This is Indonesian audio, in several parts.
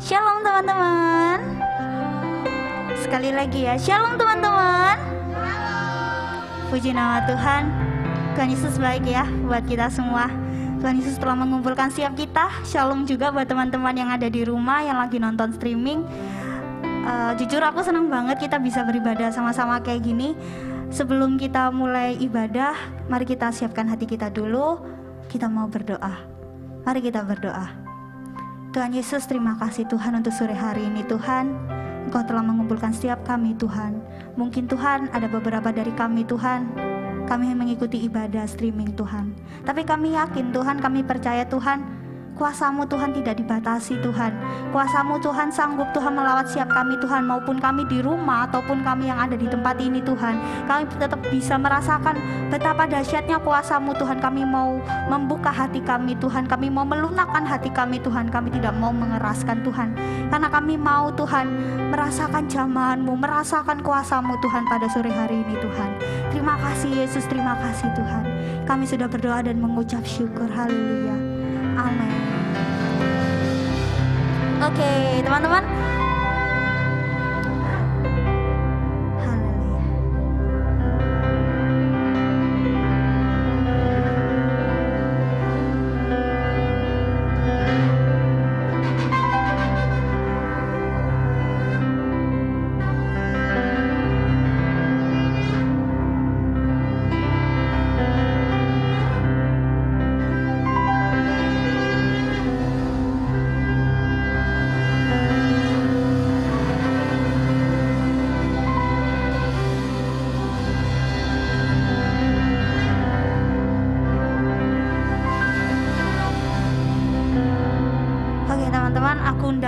Shalom teman-teman. Sekali lagi ya, shalom teman-teman. Puji nama Tuhan. Tuhan Yesus baik ya buat kita semua. Tuhan Yesus telah mengumpulkan setiap kita. Shalom juga buat teman-teman yang ada di rumah, yang lagi nonton streaming. Jujur aku senang banget kita bisa beribadah sama-sama kayak gini. Sebelum kita mulai ibadah, mari kita siapkan hati kita dulu. Kita mau berdoa. Mari kita berdoa. Tuhan Yesus, terima kasih Tuhan untuk sore hari ini Tuhan. Engkau telah mengumpulkan setiap kami Tuhan. Mungkin Tuhan ada beberapa dari kami Tuhan, kami mengikuti ibadah streaming Tuhan. Tapi kami yakin Tuhan, kami percaya Tuhan, kuasa-Mu Tuhan tidak dibatasi Tuhan. Kuasa-Mu Tuhan sanggup Tuhan melawat siap kami Tuhan, maupun kami di rumah ataupun kami yang ada di tempat ini Tuhan. Kami tetap bisa merasakan betapa dahsyatnya kuasa-Mu Tuhan. Kami mau membuka hati kami Tuhan, kami mau melunakkan hati kami Tuhan. Kami tidak mau mengeraskan Tuhan, karena kami mau Tuhan merasakan jamahan-Mu, merasakan kuasa-Mu Tuhan pada sore hari ini Tuhan. Terima kasih Yesus, terima kasih Tuhan. Kami sudah berdoa dan mengucap syukur, haleluya, amin. Oke, teman-teman. Haleluya.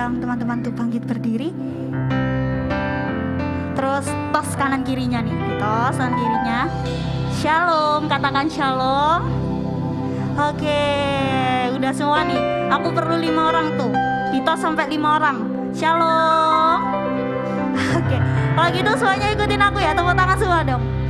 Teman-teman tuh bangkit berdiri. Terus tos kanan kirinya nih, tos kanan kirinya. Shalom, katakan shalom. Oke, udah semua nih. Aku perlu 5 orang tuh. Ditos sampai 5 orang. Shalom. Oke, kalau gitu semuanya ikutin aku ya. Tepuk tangan semua dong. Raja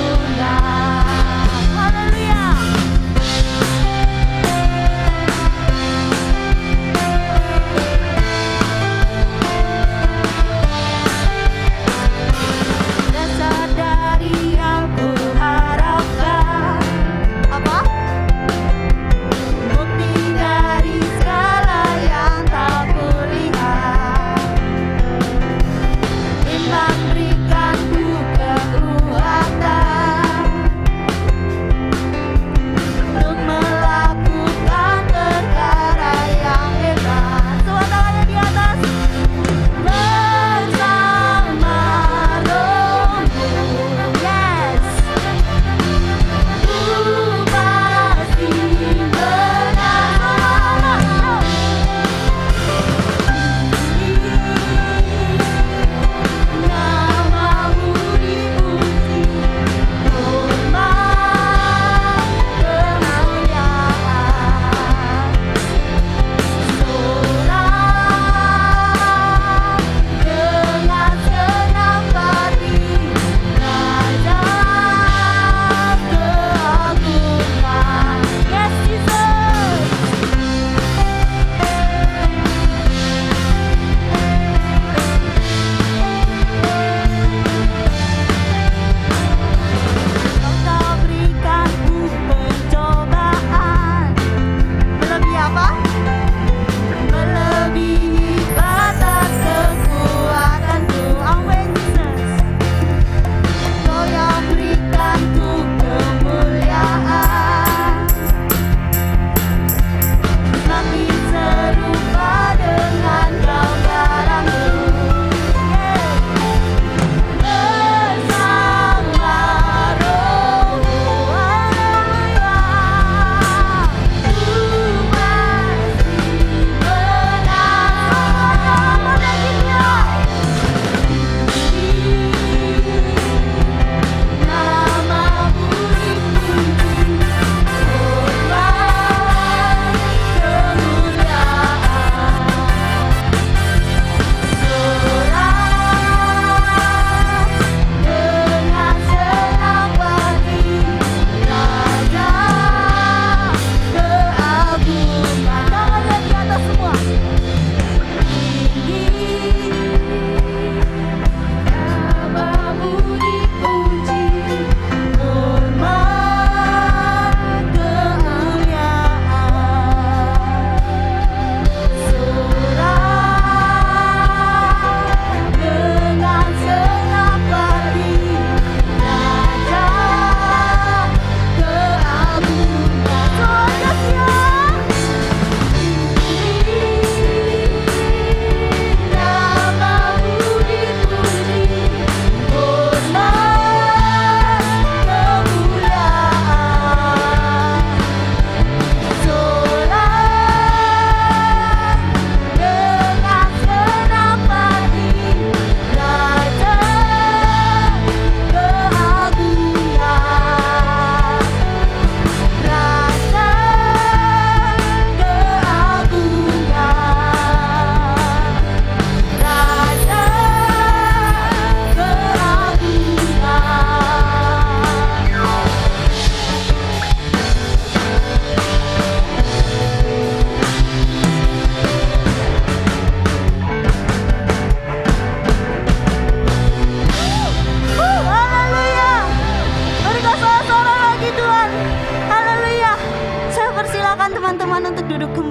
keagungan.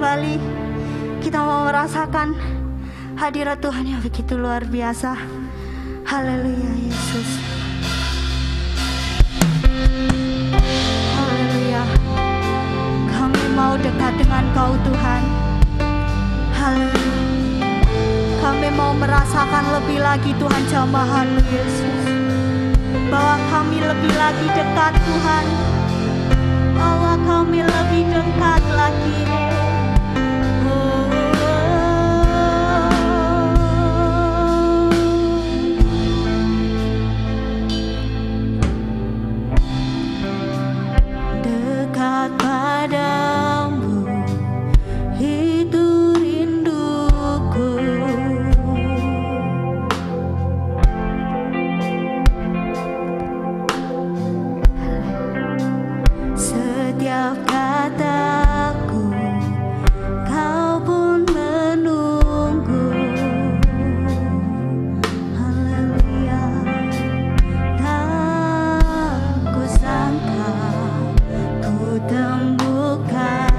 kembali. Kita mau merasakan hadirat Tuhan yang begitu luar biasa. Haleluya Yesus. Haleluya. Kami mau dekat dengan Kau Tuhan. Haleluya. Kami mau merasakan lebih lagi Tuhan jambahan-Mu Yesus. Bahwa kami lebih lagi dekat Tuhan. Bahwa kami lebih dekat lagi. Dekat padamu itu rinduku. Setiap kataku Kau pun menunggu. Haleluya. Tak kusangka ku temukan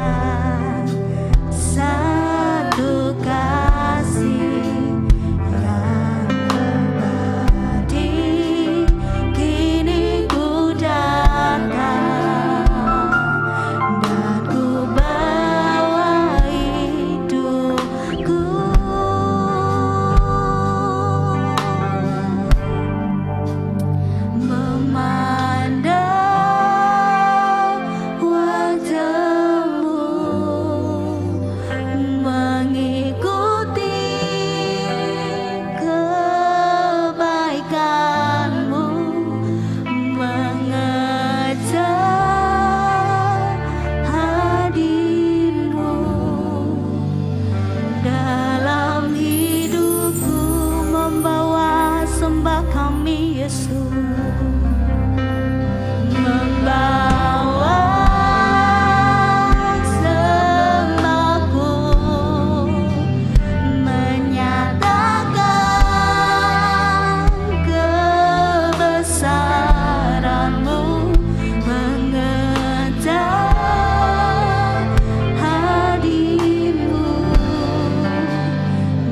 satu kasih yang abadi. Kini ku datang dan ku bawa hidupku. Memandang wajah-Mu, mengikuti kebaikan-Mu, mengejar hadir-Mu dalam hidupku, membawa sembah kami Yesus. Membawa sembahku, menyatakan kebesaran-Mu, mengejar hadir-Mu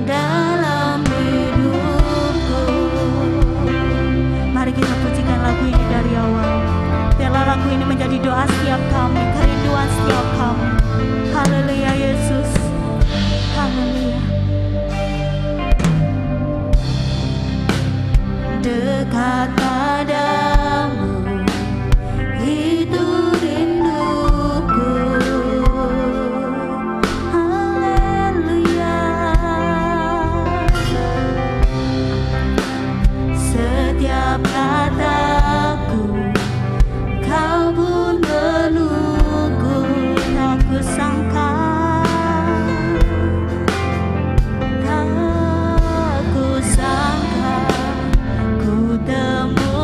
dalam hidupku. Mari kita pujikan lagu ini dari awal. Biarlah lagu ini menjadi doa setiap kami, kerinduan setiap kami. Haleluya Yesus. Haleluya. Dekat padamu itu rinduku. Haleluya. Setiap kataku Kau pun menunggu. Tak kusangka, tak kusangka ku temukan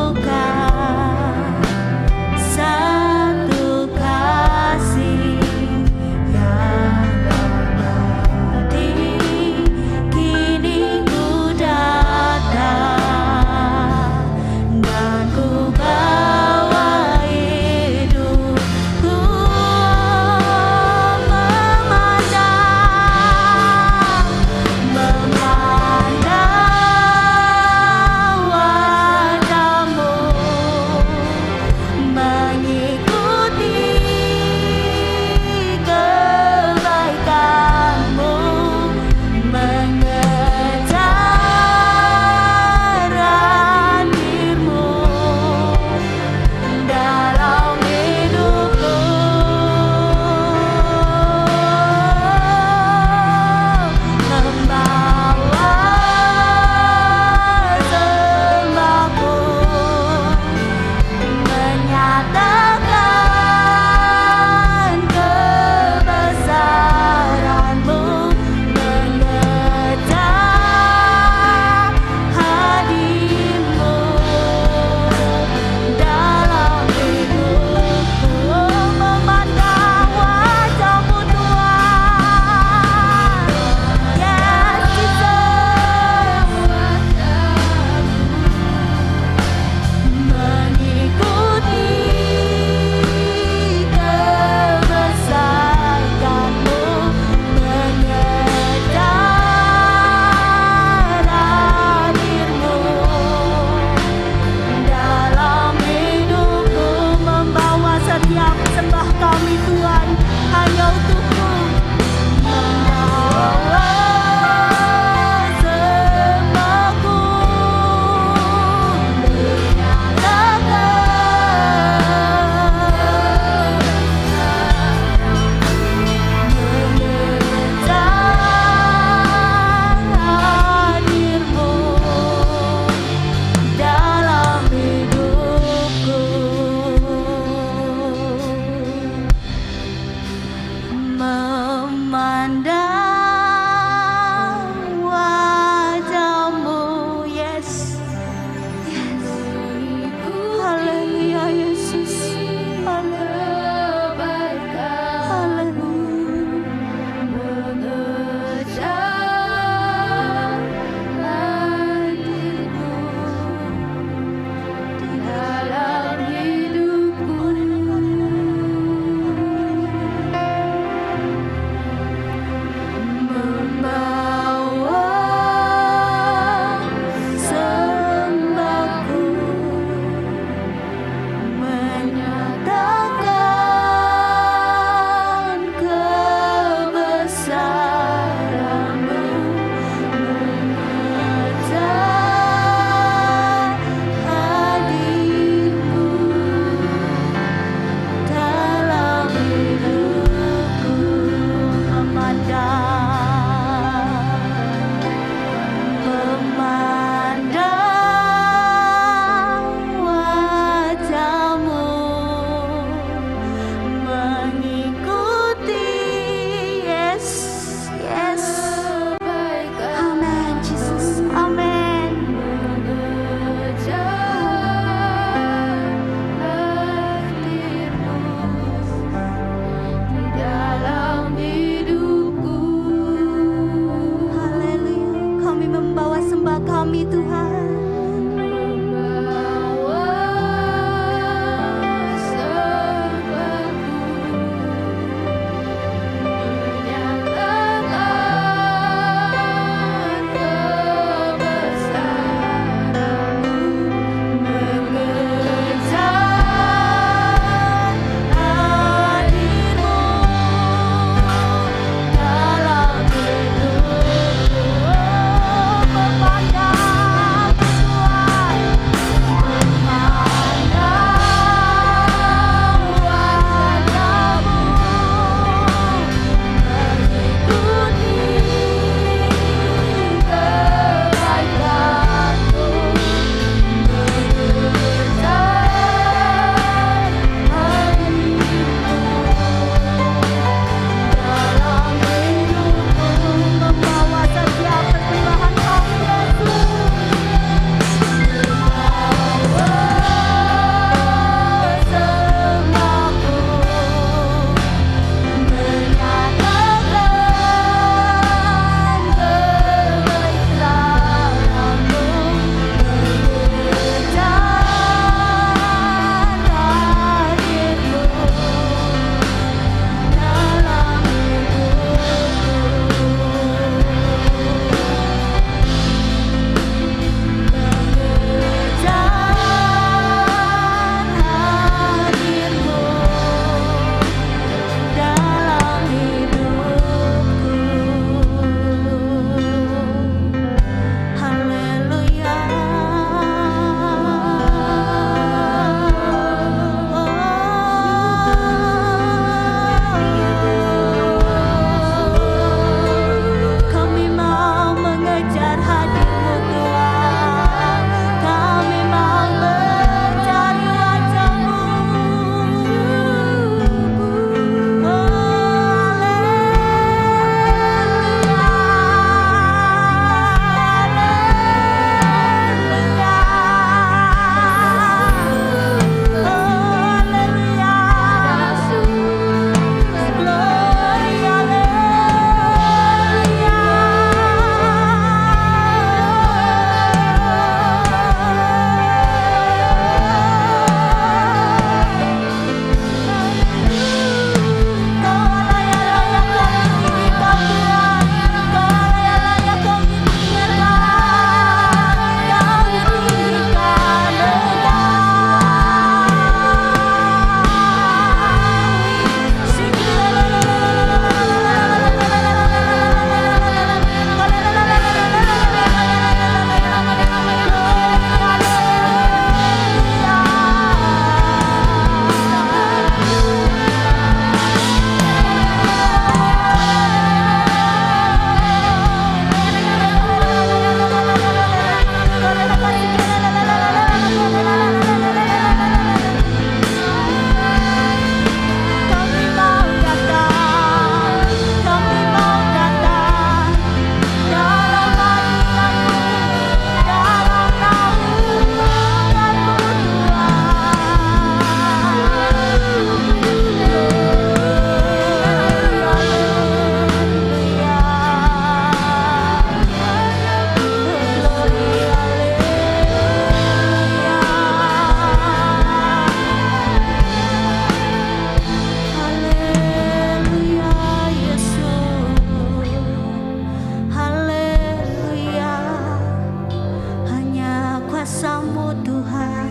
kuasa-Mu Tuhan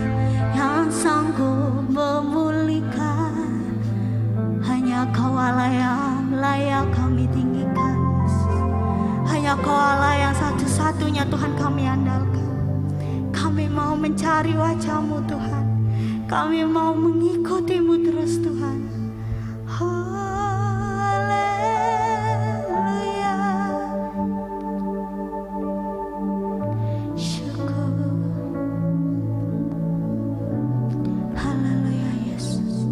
yang sanggup memulihkan. Hanya Kau Allah yang layak kami tinggikan. Hanya Kau Allah yang satu-satunya Tuhan kami andalkan. Kami mau mencari wajah-Mu Tuhan. Kami mau mengikuti-Mu terus Tuhan. Haleluya. Syukur. Haleluya Yesus.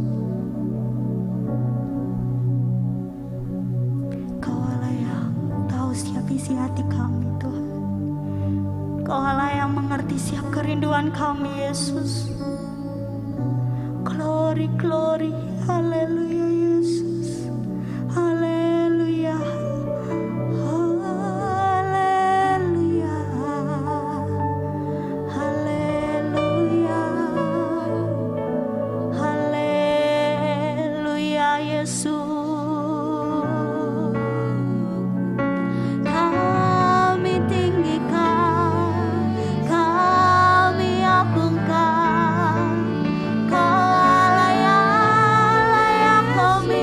Kau Allah yang tahu setiap isi hati kami Tuhan. Kau Allah yang mengerti setiap kerinduan kami Yesus. Glory, glory, haleluya Yesus. Haleluya. Haleluya. Haleluya. Haleluya Yesus. Kami tinggikan, kami agungkan. Kau Allah yang layak kami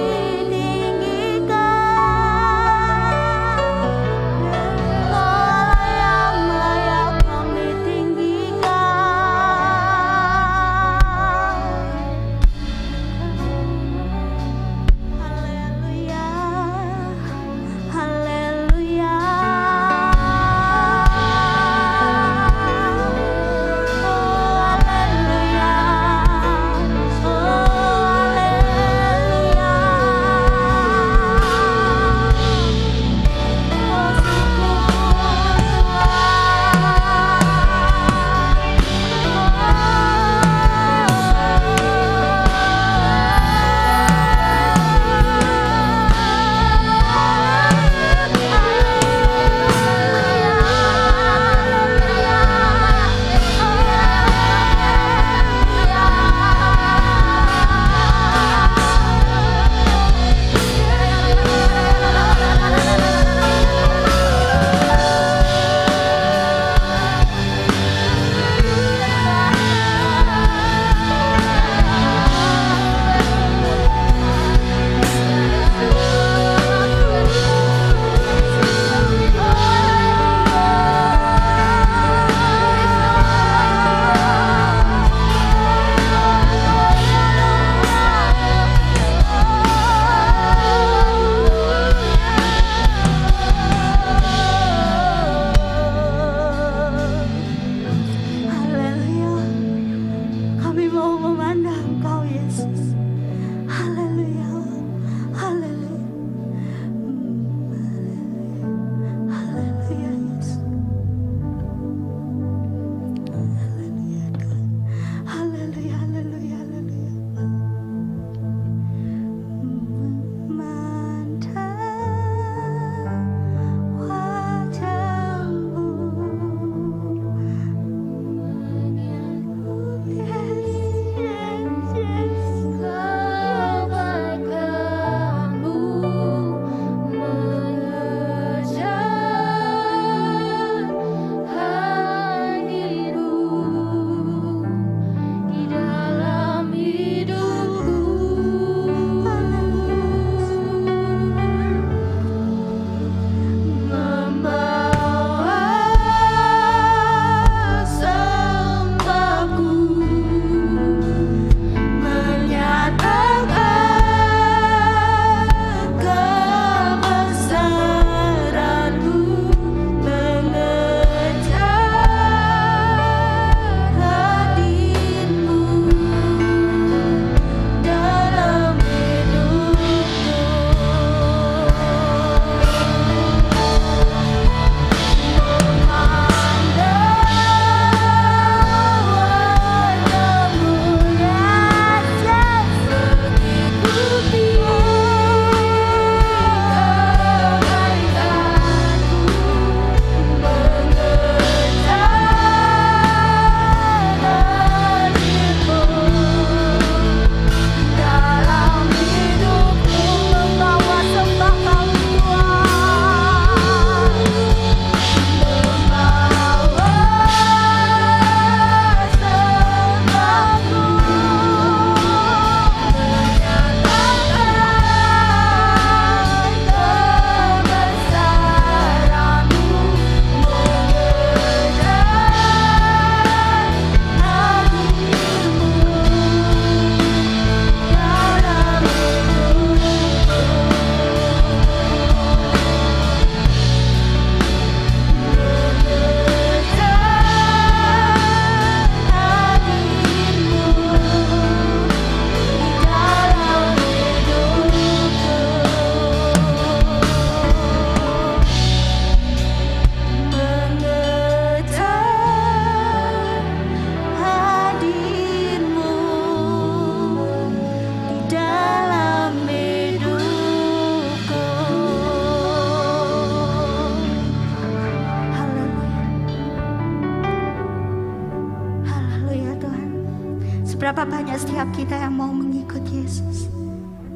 Seberapa banyak setiap kita yang mau mengikut Yesus.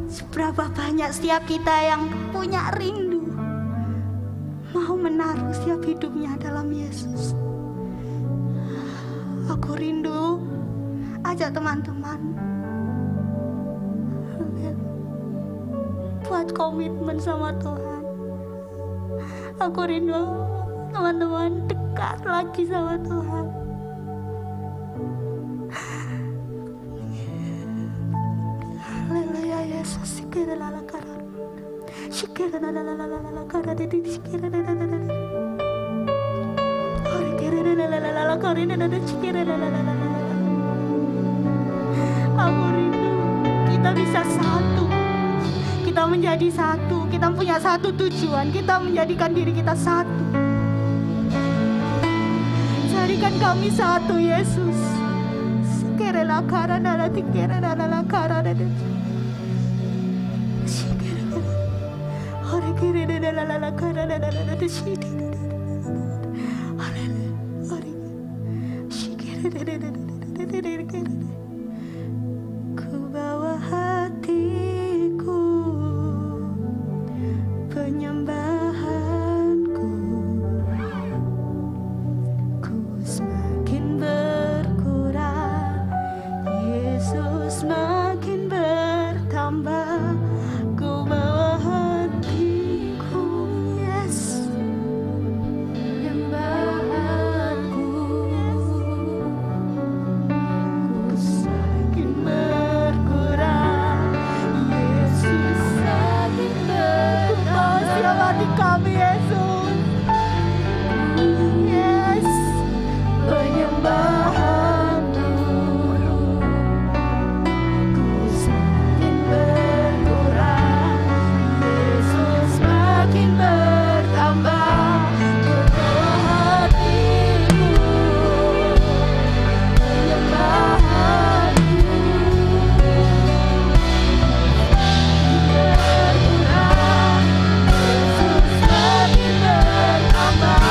Seberapa banyak setiap kita yang punya rindu, mau menaruh setiap hidupnya dalam Yesus. Aku rindu ajak teman-teman buat komitmen sama Tuhan. Aku rindu teman-teman dekat lagi sama Tuhan. Haleluya Yesus. Aku rindu kita bisa satu. Kita menjadi satu. Kita punya satu tujuan. Kita menjadikan diri kita satu. Jadikan kami satu Yesus. Ku bawa hatiku, penyembahanku, ku semakin berkurang, Yesus semakin bertambah. Ku bawa hatiku, yes, penyembahanku, ku semakin berkurang, Yesus semakin bertambah. Siap hati kami Yesus, yes, penyembahanku, ku semakin berkurang, Yesus semakin bertambah. Ku bawa hatiku, penyembahanku, berkurang, Yesus semakin bertambah.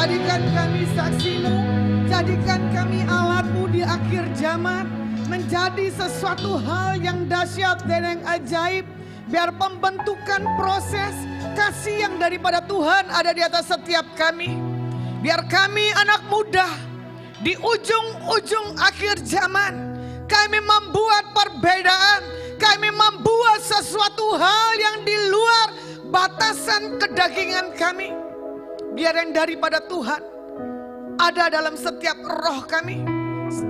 Jadikan kami saksimu, jadikan kami alatmu di akhir zaman, menjadi sesuatu hal yang dahsyat dan yang ajaib. Biar pembentukan proses kasih yang daripada Tuhan ada di atas setiap kami. Biar kami anak muda di ujung-ujung akhir zaman, kami Kami membuat perbedaan. Kami membuat sesuatu hal yang di luar batasan kedagingan kami. Biar yang daripada Tuhan ada dalam setiap roh kami.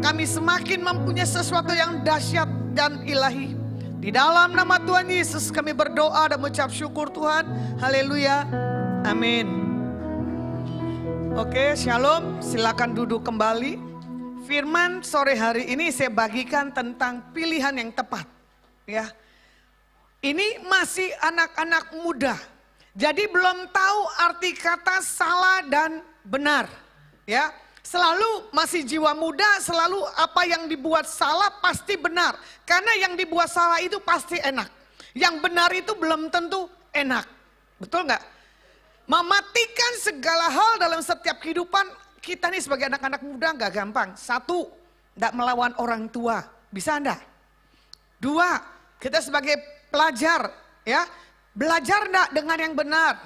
Kami semakin mempunyai sesuatu yang dahsyat dan ilahi. Di dalam nama Tuhan Yesus kami berdoa dan mengucap syukur Tuhan. Haleluya. Amin. Oke, shalom. Silakan duduk kembali. Firman sore hari ini saya bagikan tentang pilihan yang tepat. Ya, ini masih anak-anak muda. Jadi belum tahu arti kata salah dan benar. Ya, selalu masih jiwa muda, selalu apa yang dibuat salah pasti benar. Karena yang dibuat salah itu pasti enak. Yang benar itu belum tentu enak. Betul nggak? Mematikan segala hal dalam setiap kehidupan kita nih sebagai anak-anak muda nggak gampang. Satu, nggak melawan orang tua. Bisa enggak? Dua, kita sebagai pelajar, ya, belajar enggak dengan yang benar.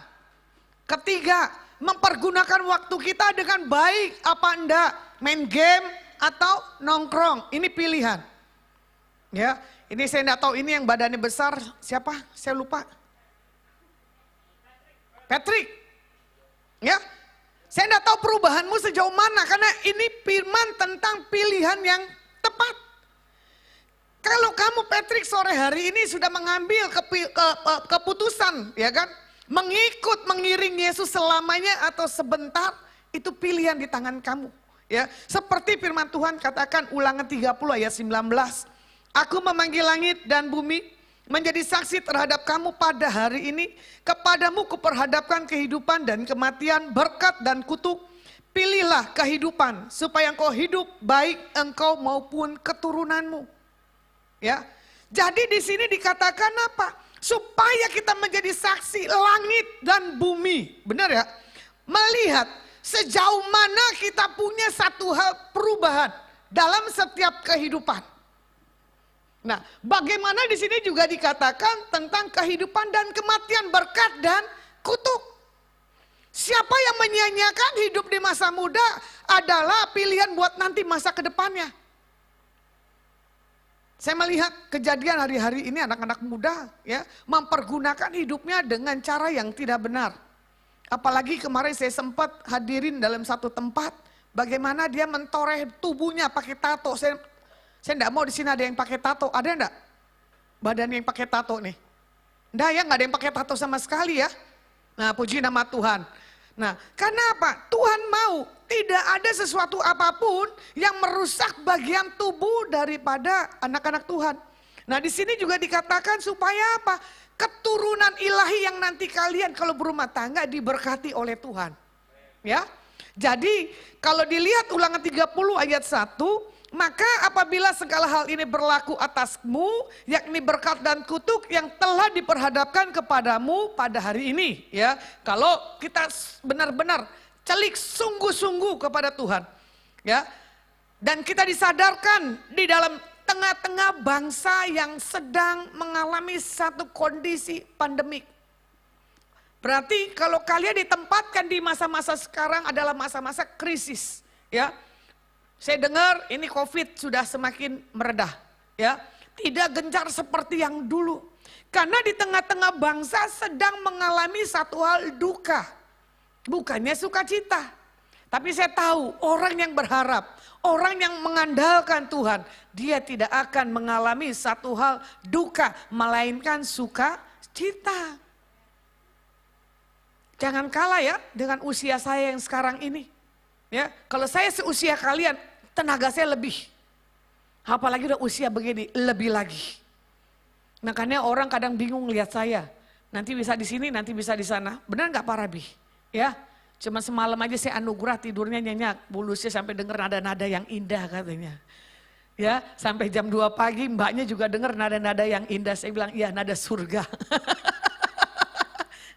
Ketiga, mempergunakan waktu kita dengan baik apa enggak? Main game atau nongkrong, ini pilihan. Ya, ini saya enggak tahu, ini yang badannya besar siapa? Saya lupa. Patrick. Ya. Saya enggak tahu perubahanmu sejauh mana karena ini firman tentang pilihan yang tepat. Kalau kamu Patrick sore hari ini sudah mengambil keputusan, ya kan? Mengiring Yesus selamanya atau sebentar, itu pilihan di tangan kamu. Ya, seperti firman Tuhan katakan Ulangan 30 ayat 19. Aku memanggil langit dan bumi menjadi saksi terhadap kamu pada hari ini. Kepadamu kuperhadapkan kehidupan dan kematian, berkat dan kutuk. Pilihlah kehidupan supaya engkau hidup baik engkau maupun keturunanmu. Ya, jadi di sini dikatakan apa? Supaya kita menjadi saksi langit dan bumi. Benar ya? Melihat sejauh mana kita punya satu hal perubahan dalam setiap kehidupan. Nah, bagaimana di sini juga dikatakan tentang kehidupan dan kematian, berkat dan kutuk. Siapa yang menyia-nyiakan hidup di masa muda adalah pilihan buat nanti masa ke depannya. Saya melihat kejadian hari-hari ini anak-anak muda ya mempergunakan hidupnya dengan cara yang tidak benar. Apalagi kemarin saya sempat hadirin dalam satu tempat bagaimana dia mentoreh tubuhnya pakai tato. Saya enggak mau di sini ada yang pakai tato. Ada enggak? Badan yang pakai tato nih. Enggak ya, enggak ada yang pakai tato sama sekali ya. Nah, puji nama Tuhan. Nah, karena apa? Tuhan mau tidak ada sesuatu apapun yang merusak bagian tubuh daripada anak-anak Tuhan. Nah, di sini juga dikatakan supaya apa? Keturunan ilahi yang nanti kalian kalau berumah tangga diberkati oleh Tuhan. Ya. Jadi, kalau dilihat Ulangan 30 ayat 1, maka apabila segala hal ini berlaku atasmu, yakni berkat dan kutuk yang telah diperhadapkan kepadamu pada hari ini. Ya, kalau kita benar-benar celik sungguh-sungguh kepada Tuhan. Ya, dan kita disadarkan di dalam tengah-tengah bangsa yang sedang mengalami satu kondisi pandemik. Berarti kalau kalian ditempatkan di masa-masa sekarang adalah masa-masa krisis. Ya. Saya dengar ini COVID sudah semakin meredah, ya. Tidak gencar seperti yang dulu. Karena di tengah-tengah bangsa sedang mengalami satu hal duka. Bukannya sukacita. Tapi saya tahu orang yang berharap, orang yang mengandalkan Tuhan, dia tidak akan mengalami satu hal duka, melainkan sukacita. Jangan kalah ya dengan usia saya yang sekarang ini. Ya, kalau saya seusia kalian, tenaga saya lebih. Apalagi udah usia begini, lebih lagi. Makanya orang kadang bingung lihat saya. Nanti bisa di sini, nanti bisa di sana. Benar nggak Pak Rabi? Ya, cuma semalam aja saya anugerah tidurnya nyenyak. Bulusnya sampai denger nada-nada yang indah katanya. Ya, sampai jam 2 pagi mbaknya juga denger nada-nada yang indah. Saya bilang, iya nada surga.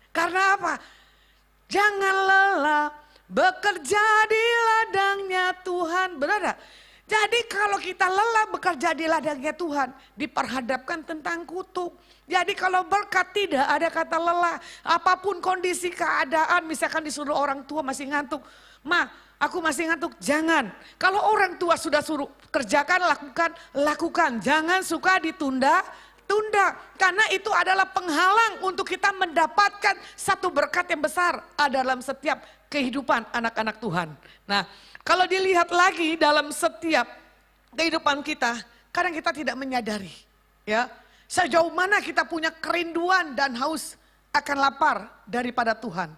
Karena apa? Jangan lelah. Bekerja di ladangnya Tuhan, benar gak? Jadi kalau kita lelah bekerja di ladangnya Tuhan, diperhadapkan tentang kutuk. Jadi kalau berkat tidak ada kata lelah, apapun kondisi keadaan, misalkan disuruh orang tua masih ngantuk. Ma, Aku masih ngantuk. Jangan. Kalau orang tua sudah suruh kerjakan, lakukan. Jangan suka ditunda. Karena itu adalah penghalang untuk kita mendapatkan satu berkat yang besar dalam setiap kehidupan anak-anak Tuhan. Nah, kalau dilihat lagi dalam setiap kehidupan kita, kadang kita tidak menyadari. Ya, sejauh mana kita punya kerinduan dan haus akan lapar daripada Tuhan.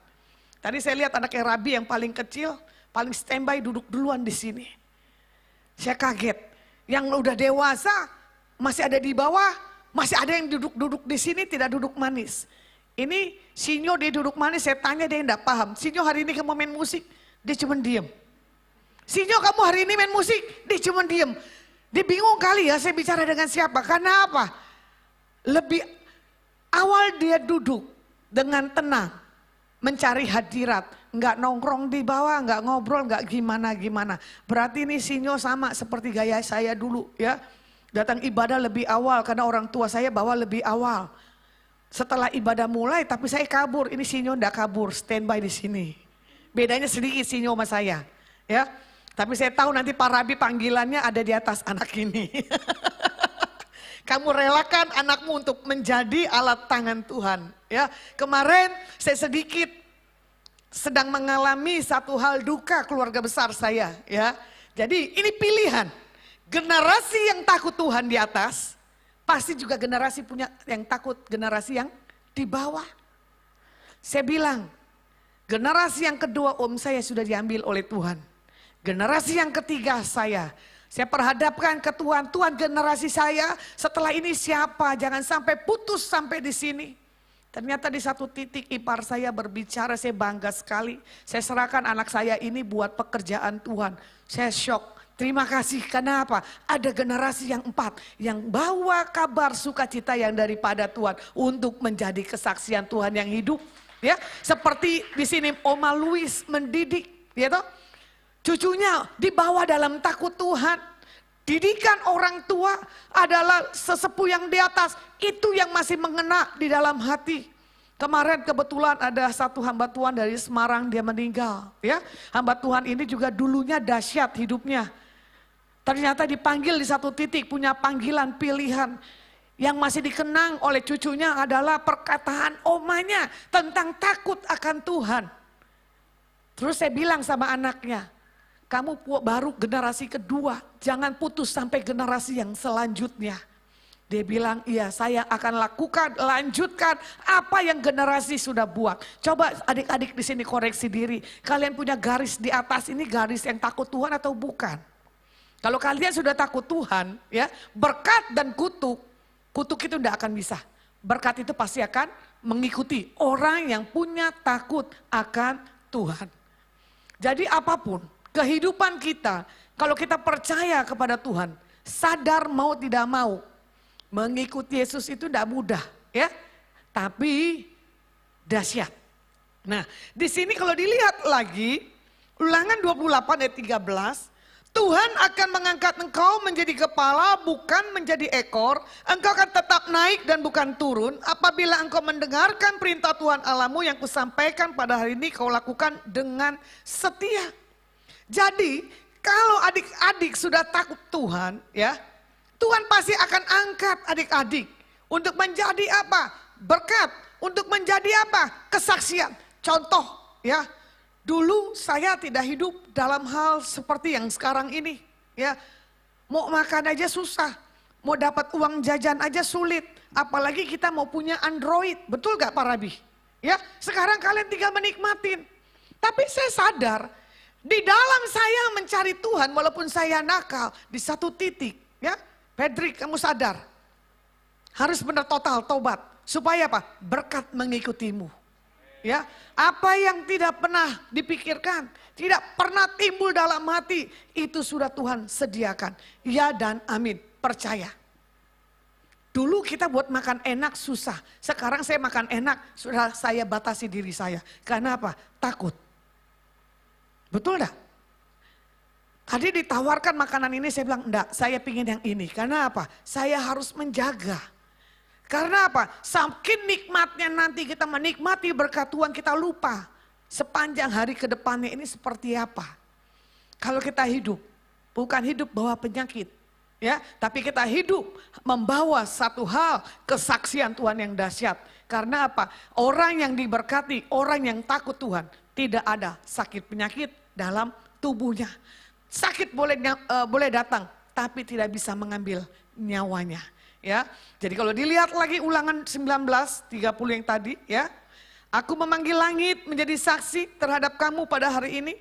Tadi saya lihat anaknya Rabi yang paling kecil, paling standby duduk duluan di sini. Saya kaget. Yang udah dewasa masih ada di bawah, masih ada yang duduk-duduk di sini tidak duduk manis. Ini Sinyo dia duduk manis, saya tanya dia enggak paham. Sinyo hari ini kamu main musik, dia cuma diem. Sinyo kamu hari ini main musik, dia cuma diem. Dia bingung kali ya saya bicara dengan siapa, karena apa? Lebih awal dia duduk dengan tenang. Mencari hadirat, nggak nongkrong di bawah, nggak ngobrol, nggak gimana-gimana. Berarti ini Sinyo sama seperti gaya saya dulu ya. Datang ibadah lebih awal karena orang tua saya bawa lebih awal. Setelah ibadah mulai tapi saya kabur, ini Sinyo nggak kabur, standby di sini. Bedanya sedikit Sinyo sama saya ya. Tapi saya tahu nanti Pak Rabi panggilannya ada di atas anak ini. Kamu relakan anakmu untuk menjadi alat tangan Tuhan. Ya, kemarin saya sedikit sedang mengalami satu hal duka keluarga besar saya. Ya, jadi ini pilihan. Generasi yang takut Tuhan di atas, pasti juga generasi punya yang takut generasi yang di bawah. Saya bilang, generasi yang kedua om saya sudah diambil oleh Tuhan. Generasi yang ketiga saya perhadapkan ke Tuhan, Tuhan generasi saya setelah ini siapa? Jangan sampai putus sampai di sini. Ternyata di satu titik ipar saya berbicara, saya bangga sekali. Saya serahkan anak saya ini buat pekerjaan Tuhan. Saya shock. Terima kasih, karena apa? Ada generasi yang 4 yang bawa kabar sukacita yang daripada Tuhan untuk menjadi kesaksian Tuhan yang hidup. Ya, seperti di sini Oma Louis mendidik, ya toh? Cucunya dibawa dalam takut Tuhan. Didikan orang tua adalah sesepuh yang di atas. Itu yang masih mengena di dalam hati. Kemarin kebetulan ada satu hamba Tuhan dari Semarang, dia meninggal. Ya, hamba Tuhan ini juga dulunya dahsyat hidupnya. Ternyata dipanggil di satu titik, punya panggilan pilihan. Yang masih dikenang oleh cucunya adalah perkataan omanya tentang takut akan Tuhan. Terus saya bilang sama anaknya, kamu baru generasi kedua, jangan putus sampai generasi yang selanjutnya. Dia bilang, iya saya akan lakukan, lanjutkan apa yang generasi sudah buat. Coba adik-adik di sini koreksi diri, kalian punya garis di atas ini garis yang takut Tuhan atau bukan? Kalau kalian sudah takut Tuhan, ya berkat dan kutuk itu tidak akan bisa. Berkat itu pasti akan mengikuti orang yang punya takut akan Tuhan. Jadi apapun kehidupan kita, kalau kita percaya kepada Tuhan, sadar mau tidak mau, mengikuti Yesus itu tidak mudah, ya. Tapi dahsyat. Nah, di sini kalau dilihat lagi, Ulangan 28 ayat 13, Tuhan akan mengangkat engkau menjadi kepala bukan menjadi ekor. Engkau akan tetap naik dan bukan turun. Apabila engkau mendengarkan perintah Tuhan Allahmu yang kusampaikan pada hari ini kau lakukan dengan setia. Jadi kalau adik-adik sudah takut Tuhan, ya Tuhan pasti akan angkat adik-adik untuk menjadi apa? Berkat, untuk menjadi apa? Kesaksian. Contoh, ya. Dulu saya tidak hidup dalam hal seperti yang sekarang ini, ya. Mau makan aja susah, mau dapat uang jajan aja sulit, apalagi kita mau punya Android, betul gak Pak Rabi? Ya, sekarang kalian tinggal menikmatin. Tapi saya sadar, di dalam saya mencari Tuhan, walaupun saya nakal di satu titik, ya, Pedrik kamu sadar, harus benar total tobat, supaya apa? Berkat mengikutimu. Ya, apa yang tidak pernah dipikirkan, tidak pernah timbul dalam hati, itu sudah Tuhan sediakan. Ya dan amin, percaya. Dulu kita buat makan enak susah, sekarang saya makan enak, sudah saya batasi diri saya. Karena apa? Takut. Betul enggak? Tadi ditawarkan makanan ini, saya bilang enggak, saya pingin yang ini. Karena apa? Saya harus menjaga. Karena apa? Saking nikmatnya nanti kita menikmati berkat Tuhan, kita lupa sepanjang hari ke depannya ini seperti apa. Kalau kita hidup, bukan hidup bawa penyakit, ya, tapi kita hidup membawa satu hal, kesaksian Tuhan yang dahsyat. Karena apa? Orang yang diberkati, orang yang takut Tuhan, tidak ada sakit penyakit dalam tubuhnya. Sakit boleh datang, tapi tidak bisa mengambil nyawanya. Ya, jadi kalau dilihat lagi Ulangan 19:30 yang tadi, ya, aku memanggil langit menjadi saksi terhadap kamu pada hari ini.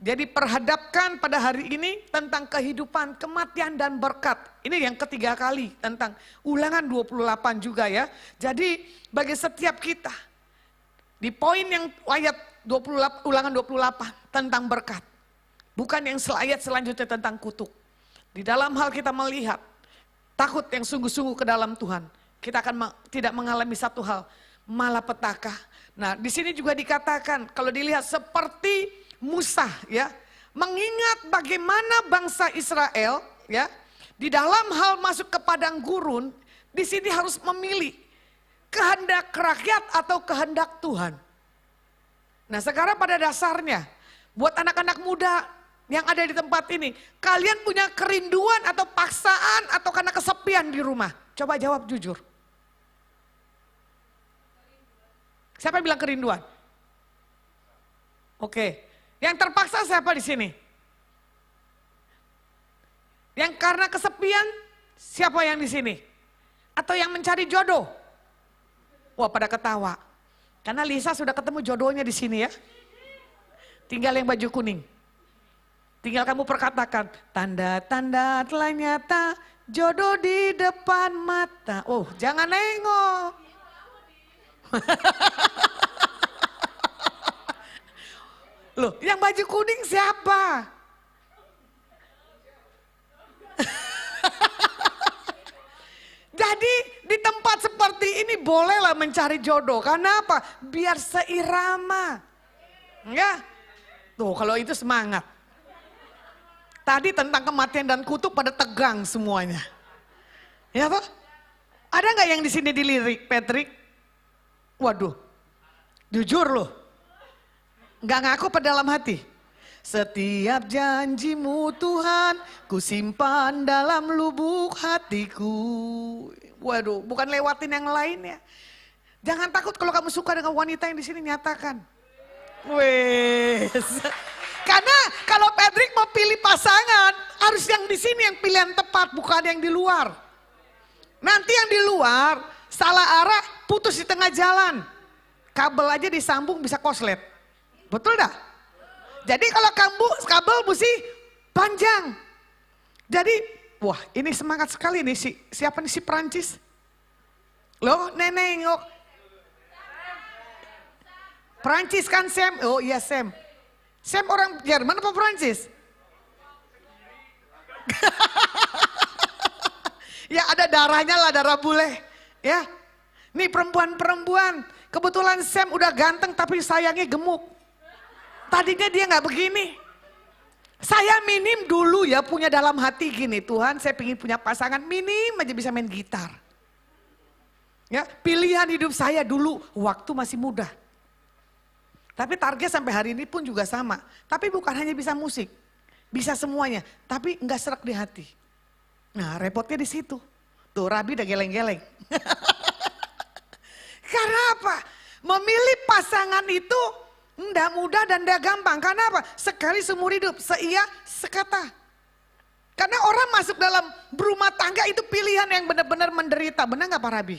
Jadi perhadapkan pada hari ini tentang kehidupan, kematian dan berkat. Ini yang ketiga kali tentang Ulangan 28 juga ya. Jadi bagi setiap kita, di poin yang ayat 28, Ulangan 28 tentang berkat. Bukan yang ayat selanjutnya tentang kutuk. Di dalam hal kita melihat takut yang sungguh-sungguh ke dalam Tuhan. Kita akan tidak mengalami satu hal, malapetaka. Nah di sini juga dikatakan kalau dilihat seperti Musa ya, mengingat bagaimana bangsa Israel ya, di dalam hal masuk ke padang gurun, di sini harus memilih kehendak rakyat atau kehendak Tuhan. Nah sekarang pada dasarnya, buat anak-anak muda yang ada di tempat ini, kalian punya kerinduan atau paksaan atau karena kesepian di rumah? Coba jawab jujur. Siapa yang bilang kerinduan? Oke. Yang terpaksa siapa di sini? Yang karena kesepian siapa yang di sini? Atau yang mencari jodoh? Wah pada ketawa. Karena Lisa sudah ketemu jodohnya di sini ya. Tinggal yang baju kuning. Tinggal kamu perkatakan, tanda-tanda telah nyata, jodoh di depan mata. Oh jangan nengok. Loh, yang baju kuning siapa? Jadi di tempat seperti ini bolehlah mencari jodoh. Karena apa? Biar seirama. Ya. Tuh kalau itu semangat. Tadi tentang kematian dan kutuk pada tegang semuanya. Ya toh? Ada nggak yang di sini dilirik, Patrick? Waduh. Jujur loh. Gak ngaku pada dalam hati. Setiap janjimu Tuhan, ku simpan dalam lubuk hatiku. Waduh, bukan lewatin yang lain ya. Jangan takut kalau kamu suka dengan wanita yang di sini, nyatakan. Wes. Karena kalau Patrick mau pilih pasangan, harus yang di sini yang pilihan tepat, bukan yang di luar. Nanti yang di luar salah arah, putus di tengah jalan. Kabel aja disambung bisa koslet. Betul dah? Jadi kalau kabel mesti panjang. Jadi, wah ini semangat sekali nih siapa nih si Prancis? Loh, nenengok. Prancis kan Sam? Oh iya Sam. Sam orang Jerman apa Prancis? Ya ada darahnya lah, darah bule. Ya, nih perempuan-perempuan. Kebetulan Sam udah ganteng tapi sayangnya gemuk. Tadinya dia nggak begini. Saya minim dulu ya punya dalam hati gini, Tuhan saya ingin punya pasangan minim aja bisa main gitar. Ya, pilihan hidup saya dulu waktu masih muda. Tapi target sampai hari ini pun juga sama. Tapi bukan hanya bisa musik, bisa semuanya. Tapi nggak serak di hati. Nah repotnya di situ. Tuh Rabi udah geleng-geleng. Karena apa? Memilih pasangan itu nggak mudah dan nggak gampang. Karena apa? Sekali seumur hidup, seia sekata. Karena orang masuk dalam berumah tangga itu pilihan yang benar-benar menderita. Benar nggak Pak Rabi?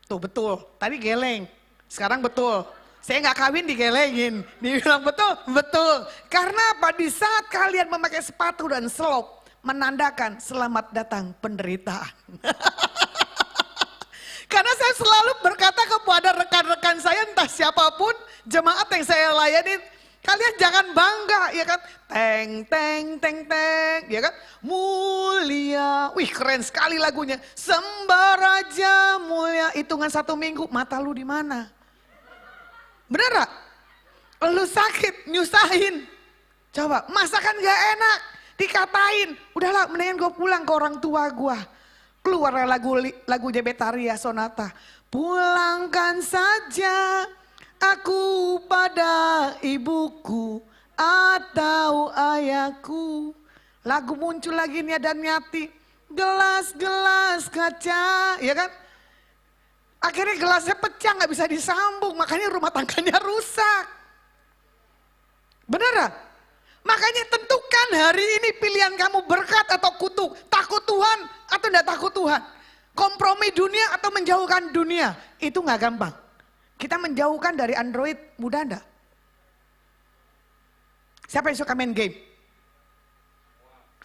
Tuh betul, tadi geleng, sekarang betul. Saya nggak kawin digelengin, dibilang betul, betul. Karena apa? Di saat kalian memakai sepatu dan selop, menandakan selamat datang penderitaan. Karena saya selalu berkata kepada rekan-rekan saya, entah siapapun, jemaat yang saya layani, kalian jangan bangga, ya kan? Teng, teng, teng, teng, ya kan? Mulia, wih keren sekali lagunya. Sembah Raja mulia, hitungan 1 minggu, mata lu di mana? Bener gak? Lu sakit, nyusahin. Coba, masakan gak enak, dikatain. Udahlah, mendingan gue pulang ke orang tua gue. Keluar lagu Jebetaria Sonata. Pulangkan saja aku pada ibuku. atau ayahku. Lagu muncul lagi Nia dan Yati. Gelas-gelas kaca, ya kan? Akhirnya gelasnya pecah, nggak bisa disambung, makanya rumah tangganya rusak. Beneran? Makanya tentukan hari ini pilihan kamu berkat atau kutuk, takut Tuhan atau tidak takut Tuhan. Kompromi dunia atau menjauhkan dunia, itu nggak gampang. Kita menjauhkan dari Android, mudah enggak? Siapa yang suka main game?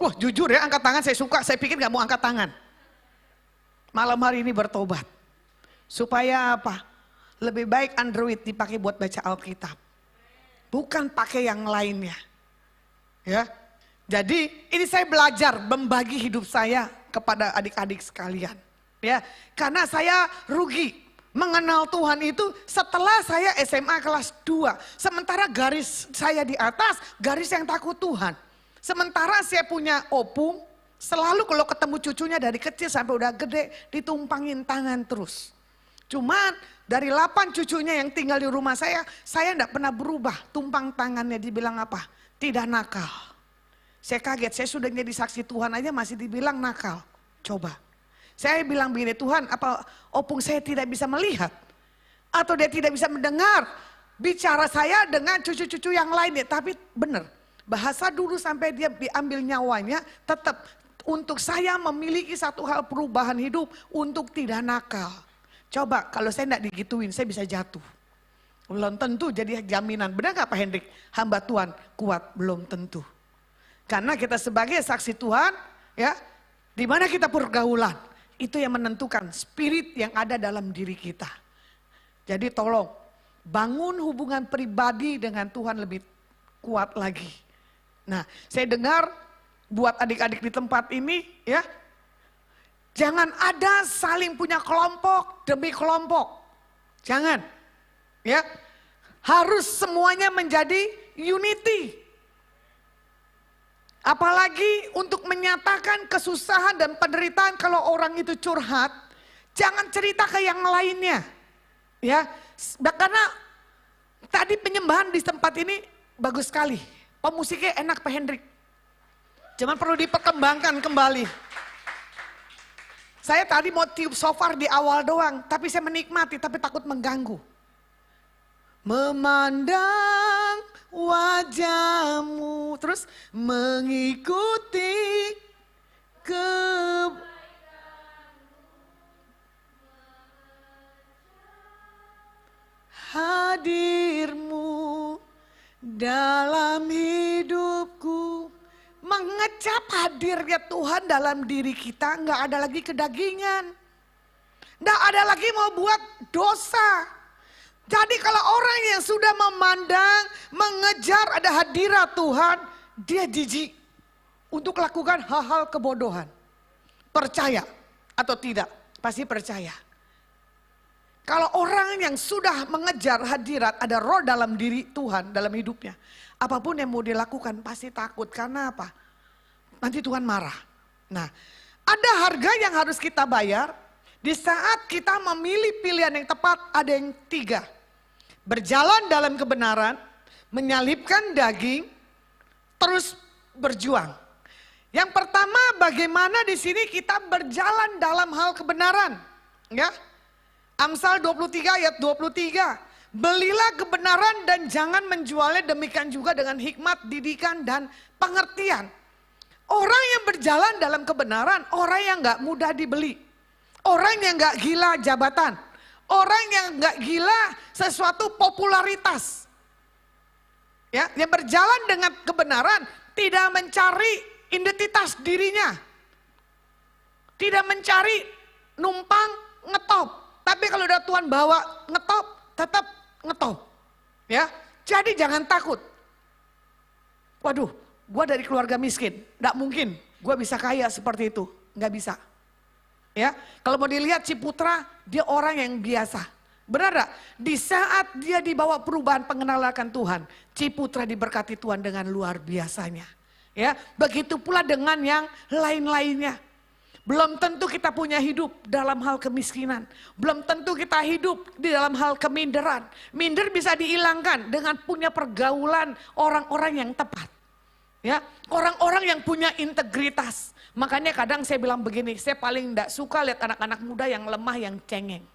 Wah jujur ya, angkat tangan saya suka, saya pikir nggak mau angkat tangan. Malam hari ini bertobat. Supaya apa? Lebih baik Android dipakai buat baca Alkitab. Bukan pakai yang lainnya. Ya. Jadi ini saya belajar membagi hidup saya kepada adik-adik sekalian. Ya, karena saya rugi mengenal Tuhan itu setelah saya SMA kelas 2. Sementara garis saya di atas, garis yang takut Tuhan. Sementara saya punya opung, selalu kalau ketemu cucunya dari kecil sampai udah gede ditumpangin tangan terus. Cuman dari 8 cucunya yang tinggal di rumah saya enggak pernah berubah. Tumpang tangannya dibilang apa? Tidak nakal. Saya kaget, saya sudah jadi saksi Tuhan aja masih dibilang nakal. Coba. Saya bilang begini, Tuhan apa opung saya tidak bisa melihat? Atau dia tidak bisa mendengar bicara saya dengan cucu-cucu yang lainnya. Tapi benar, bahasa dulu sampai dia diambil nyawanya tetap untuk saya memiliki satu hal perubahan hidup untuk tidak nakal. Coba kalau saya enggak digituin, saya bisa jatuh. Belum tentu jadi jaminan. Benar gak Pak Hendrik? Hamba Tuhan kuat, belum tentu. Karena kita sebagai saksi Tuhan, ya, di mana kita pergaulan, itu yang menentukan spirit yang ada dalam diri kita. Jadi tolong, bangun hubungan pribadi dengan Tuhan lebih kuat lagi. Nah, saya dengar buat adik-adik di tempat ini, ya, jangan ada saling punya kelompok demi kelompok. Jangan. Ya. Harus semuanya menjadi unity. Apalagi untuk menyatakan kesusahan dan penderitaan kalau orang itu curhat, jangan cerita ke yang lainnya. Ya. Karena tadi penyembahan di tempat ini bagus sekali. Pemusiknya enak Pak Hendrik. Cuman perlu diperkembangkan kembali. Saya tadi mau tiup shofar di awal doang, tapi saya menikmati, tapi takut mengganggu. Memandang wajahmu, terus mengikuti hadirmu dalam hidupku. Mengecap hadirnya Tuhan dalam diri kita, nggak ada lagi kedagingan. Nggak ada lagi mau buat dosa. Jadi kalau orang yang sudah memandang, mengejar ada hadirat Tuhan, dia jijik untuk lakukan hal-hal kebodohan. Percaya atau tidak? Pasti percaya. Kalau orang yang sudah mengejar hadirat, ada roh dalam diri Tuhan, dalam hidupnya. Apapun yang mau dilakukan pasti takut, karena apa? Nanti Tuhan marah. Nah, ada harga yang harus kita bayar. Di saat kita memilih pilihan yang tepat, ada yang 3. Berjalan dalam kebenaran, menyalipkan daging, terus berjuang. Yang pertama, bagaimana di sini kita berjalan dalam hal kebenaran. Ya, Amsal 23 ayat 23. Belilah kebenaran dan jangan menjualnya, demikian juga dengan hikmat, didikan, dan pengertian. Orang yang berjalan dalam kebenaran, orang yang gak mudah dibeli. Orang yang gak gila jabatan. Orang yang gak gila sesuatu popularitas. Ya, yang berjalan dengan kebenaran tidak mencari identitas dirinya. Tidak mencari numpang ngetop. Tapi kalau udah Tuhan bawa ngetop, tetap ngetop. Ya, jadi jangan takut. Waduh, gue dari keluarga miskin, nggak mungkin gue bisa kaya seperti itu, nggak bisa. Ya, kalau mau dilihat Ciputra, dia orang yang biasa. Benar gak? Di saat dia dibawa perubahan pengenalan akan Tuhan, Ciputra diberkati Tuhan dengan luar biasanya. Ya, begitu pula dengan yang lain-lainnya. Belum tentu kita punya hidup dalam hal kemiskinan. Belum tentu kita hidup di dalam hal keminderan. Minder bisa dihilangkan dengan punya pergaulan orang-orang yang tepat. Ya, orang-orang yang punya integritas. Makanya kadang saya bilang begini, saya paling tidak suka lihat anak-anak muda yang lemah, yang cengeng.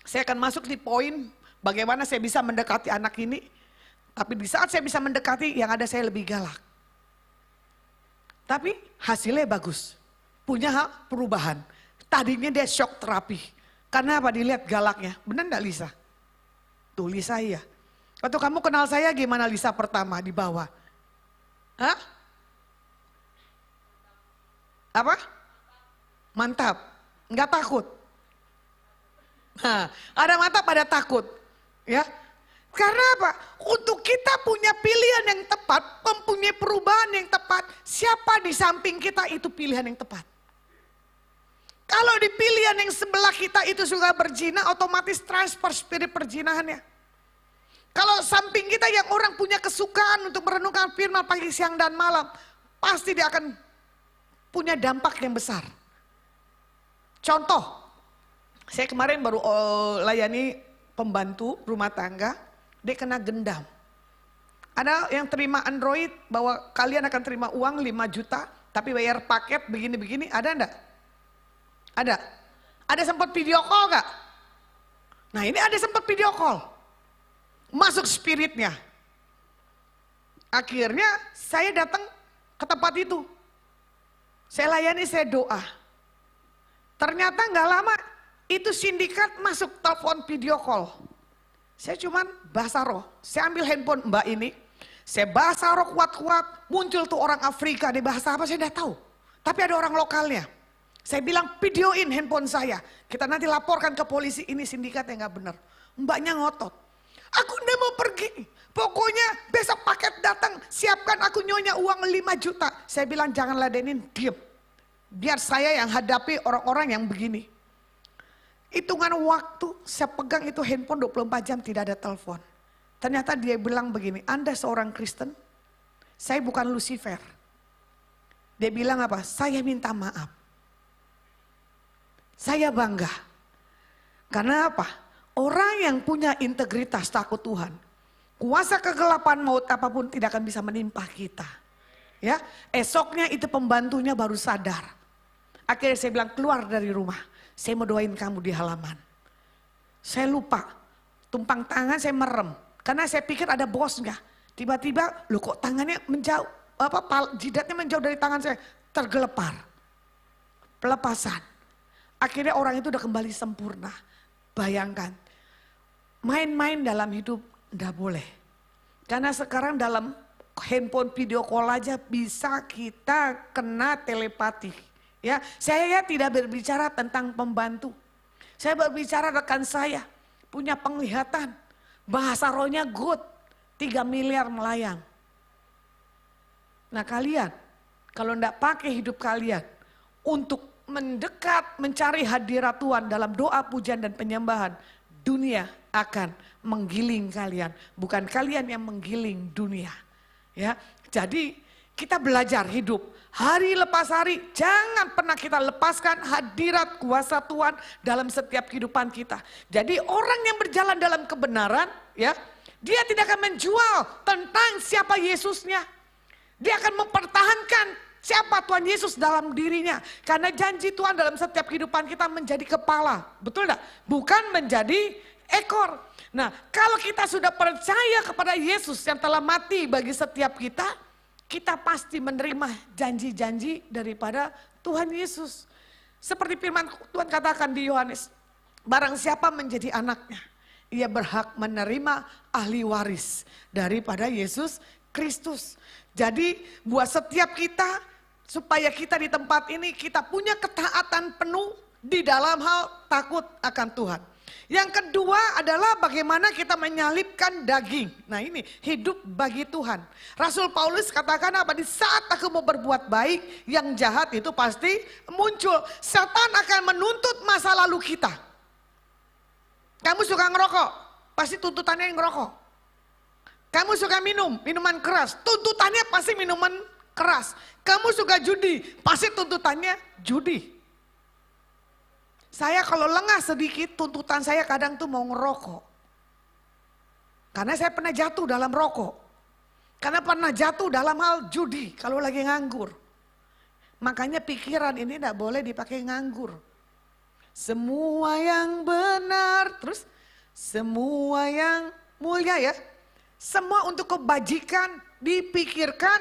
Saya akan masuk di poin bagaimana saya bisa mendekati anak ini. Tapi di saat saya bisa mendekati, yang ada saya lebih galak. Tapi hasilnya bagus. Punya perubahan. Tadinya dia shock terapi. Karena apa? Dilihat galaknya. Benar enggak Lisa? Tuh Lisa iya. Waktu kamu kenal saya gimana Lisa pertama di bawah? Hah? Apa? Mantap. Enggak takut. Nah, ada mantap, ada takut. Ya. Karena apa? Untuk kita punya pilihan yang tepat, mempunyai perubahan yang tepat, siapa di samping kita itu pilihan yang tepat. Kalau di pilihan yang sebelah kita itu suka berzina, otomatis transfer spirit perzinahannya. Kalau samping kita yang orang punya kesukaan untuk merenungkan firman pagi, siang, dan malam, pasti dia akan punya dampak yang besar. Contoh, saya kemarin baru layani pembantu rumah tangga, dia kena gendam. Ada yang terima Android bahwa kalian akan terima uang 5 juta, tapi bayar paket begini-begini, ada enggak? Ada? Ada sempat video call gak? Nah ini ada sempat video call. Masuk spiritnya. Akhirnya saya datang ke tempat itu. Saya layani, saya doa. Ternyata gak lama itu sindikat masuk telepon video call. Saya cuman bahasa roh. Saya ambil handphone mbak ini. Saya bahasa roh kuat-kuat. Muncul tuh orang Afrika, di bahasa apa saya tidak tahu. Tapi ada orang lokalnya. Saya bilang videoin handphone saya. Kita nanti laporkan ke polisi, ini sindikat yang gak benar. Mbaknya ngotot. Aku udah mau pergi. Pokoknya besok paket datang, siapkan aku nyonya uang 5 juta. Saya bilang jangan ladenin, diem. Biar saya yang hadapi orang-orang yang begini. Hitungan waktu, saya pegang itu handphone 24 jam tidak ada telepon. Ternyata dia bilang begini, Anda seorang Kristen, saya bukan Lucifer. Dia bilang apa? Saya minta maaf. Saya bangga. Karena apa? Orang yang punya integritas takut Tuhan, kuasa kegelapan maut apapun tidak akan bisa menimpa kita. Ya, esoknya itu pembantunya baru sadar. Akhirnya saya bilang keluar dari rumah. Saya mau doain kamu di halaman. Saya lupa, tumpang tangan saya merem. Karena saya pikir ada bosnya. Tiba-tiba, loh kok tangannya menjauh, jidatnya menjauh dari tangan saya. Tergelepar. Pelepasan. Akhirnya orang itu udah kembali sempurna. Bayangkan, main-main dalam hidup enggak boleh. Karena sekarang dalam handphone video call aja bisa kita kena telepati. Ya, saya tidak berbicara tentang pembantu. Saya berbicara rekan saya, punya penglihatan. Bahasa rohnya good, 3 miliar melayang. Nah kalian, kalau enggak pakai hidup kalian untuk mendekat, mencari hadirat Tuhan dalam doa, pujian, dan penyembahan, dunia akan menggiling kalian. Bukan kalian yang menggiling dunia. Ya, jadi kita belajar hidup hari lepas hari. Jangan pernah kita lepaskan hadirat kuasa Tuhan dalam setiap kehidupan kita. Jadi orang yang berjalan dalam kebenaran, ya, dia tidak akan menjual tentang siapa Yesusnya. Dia akan mempertahankan siapa Tuhan Yesus dalam dirinya. Karena janji Tuhan dalam setiap kehidupan kita menjadi kepala. Betul enggak? Bukan menjadi ekor. Nah, kalau kita sudah percaya kepada Yesus yang telah mati bagi setiap kita, kita pasti menerima janji-janji daripada Tuhan Yesus. Seperti firman Tuhan katakan di Yohanes, barang siapa menjadi anaknya, ia berhak menerima ahli waris daripada Yesus Kristus. Jadi buat setiap kita, supaya kita di tempat ini kita punya ketaatan penuh di dalam hal takut akan Tuhan. Yang kedua adalah bagaimana kita menyalibkan daging. Nah ini hidup bagi Tuhan. Rasul Paulus katakan apa? Di saat aku mau berbuat baik, yang jahat itu pasti muncul. Setan akan menuntut masa lalu kita. Kamu suka ngerokok, pasti tuntutannya yang ngerokok. Kamu suka minum, minuman keras, tuntutannya pasti minuman keras. Kamu suka judi, pasti tuntutannya judi. Saya kalau lengah sedikit, tuntutan saya kadang tuh mau ngerokok. Karena saya pernah jatuh dalam rokok. Karena pernah jatuh dalam hal judi kalau lagi nganggur. Makanya pikiran ini tidak boleh dipakai nganggur. Semua yang benar, terus semua yang mulia ya. Semua untuk kebajikan dipikirkan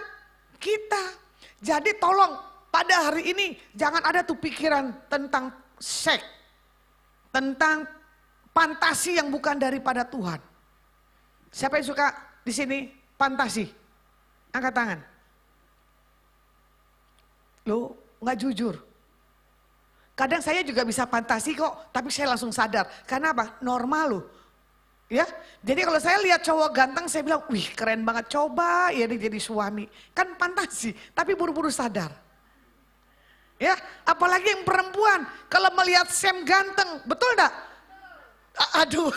kita. Jadi tolong pada hari ini jangan ada tuh pikiran tentang seks. Tentang fantasi yang bukan daripada Tuhan. Siapa yang suka di sini fantasi? Angkat tangan. Loh, nggak jujur. Kadang saya juga bisa fantasi kok, tapi saya langsung sadar. Karena apa? Normal loh. Ya, jadi kalau saya lihat cowok ganteng, saya bilang, wih keren banget, coba ya dia jadi suami. Kan fantasi, tapi buru-buru sadar. Ya, apalagi yang perempuan, kalau melihat Sam ganteng, betul enggak? Aduh,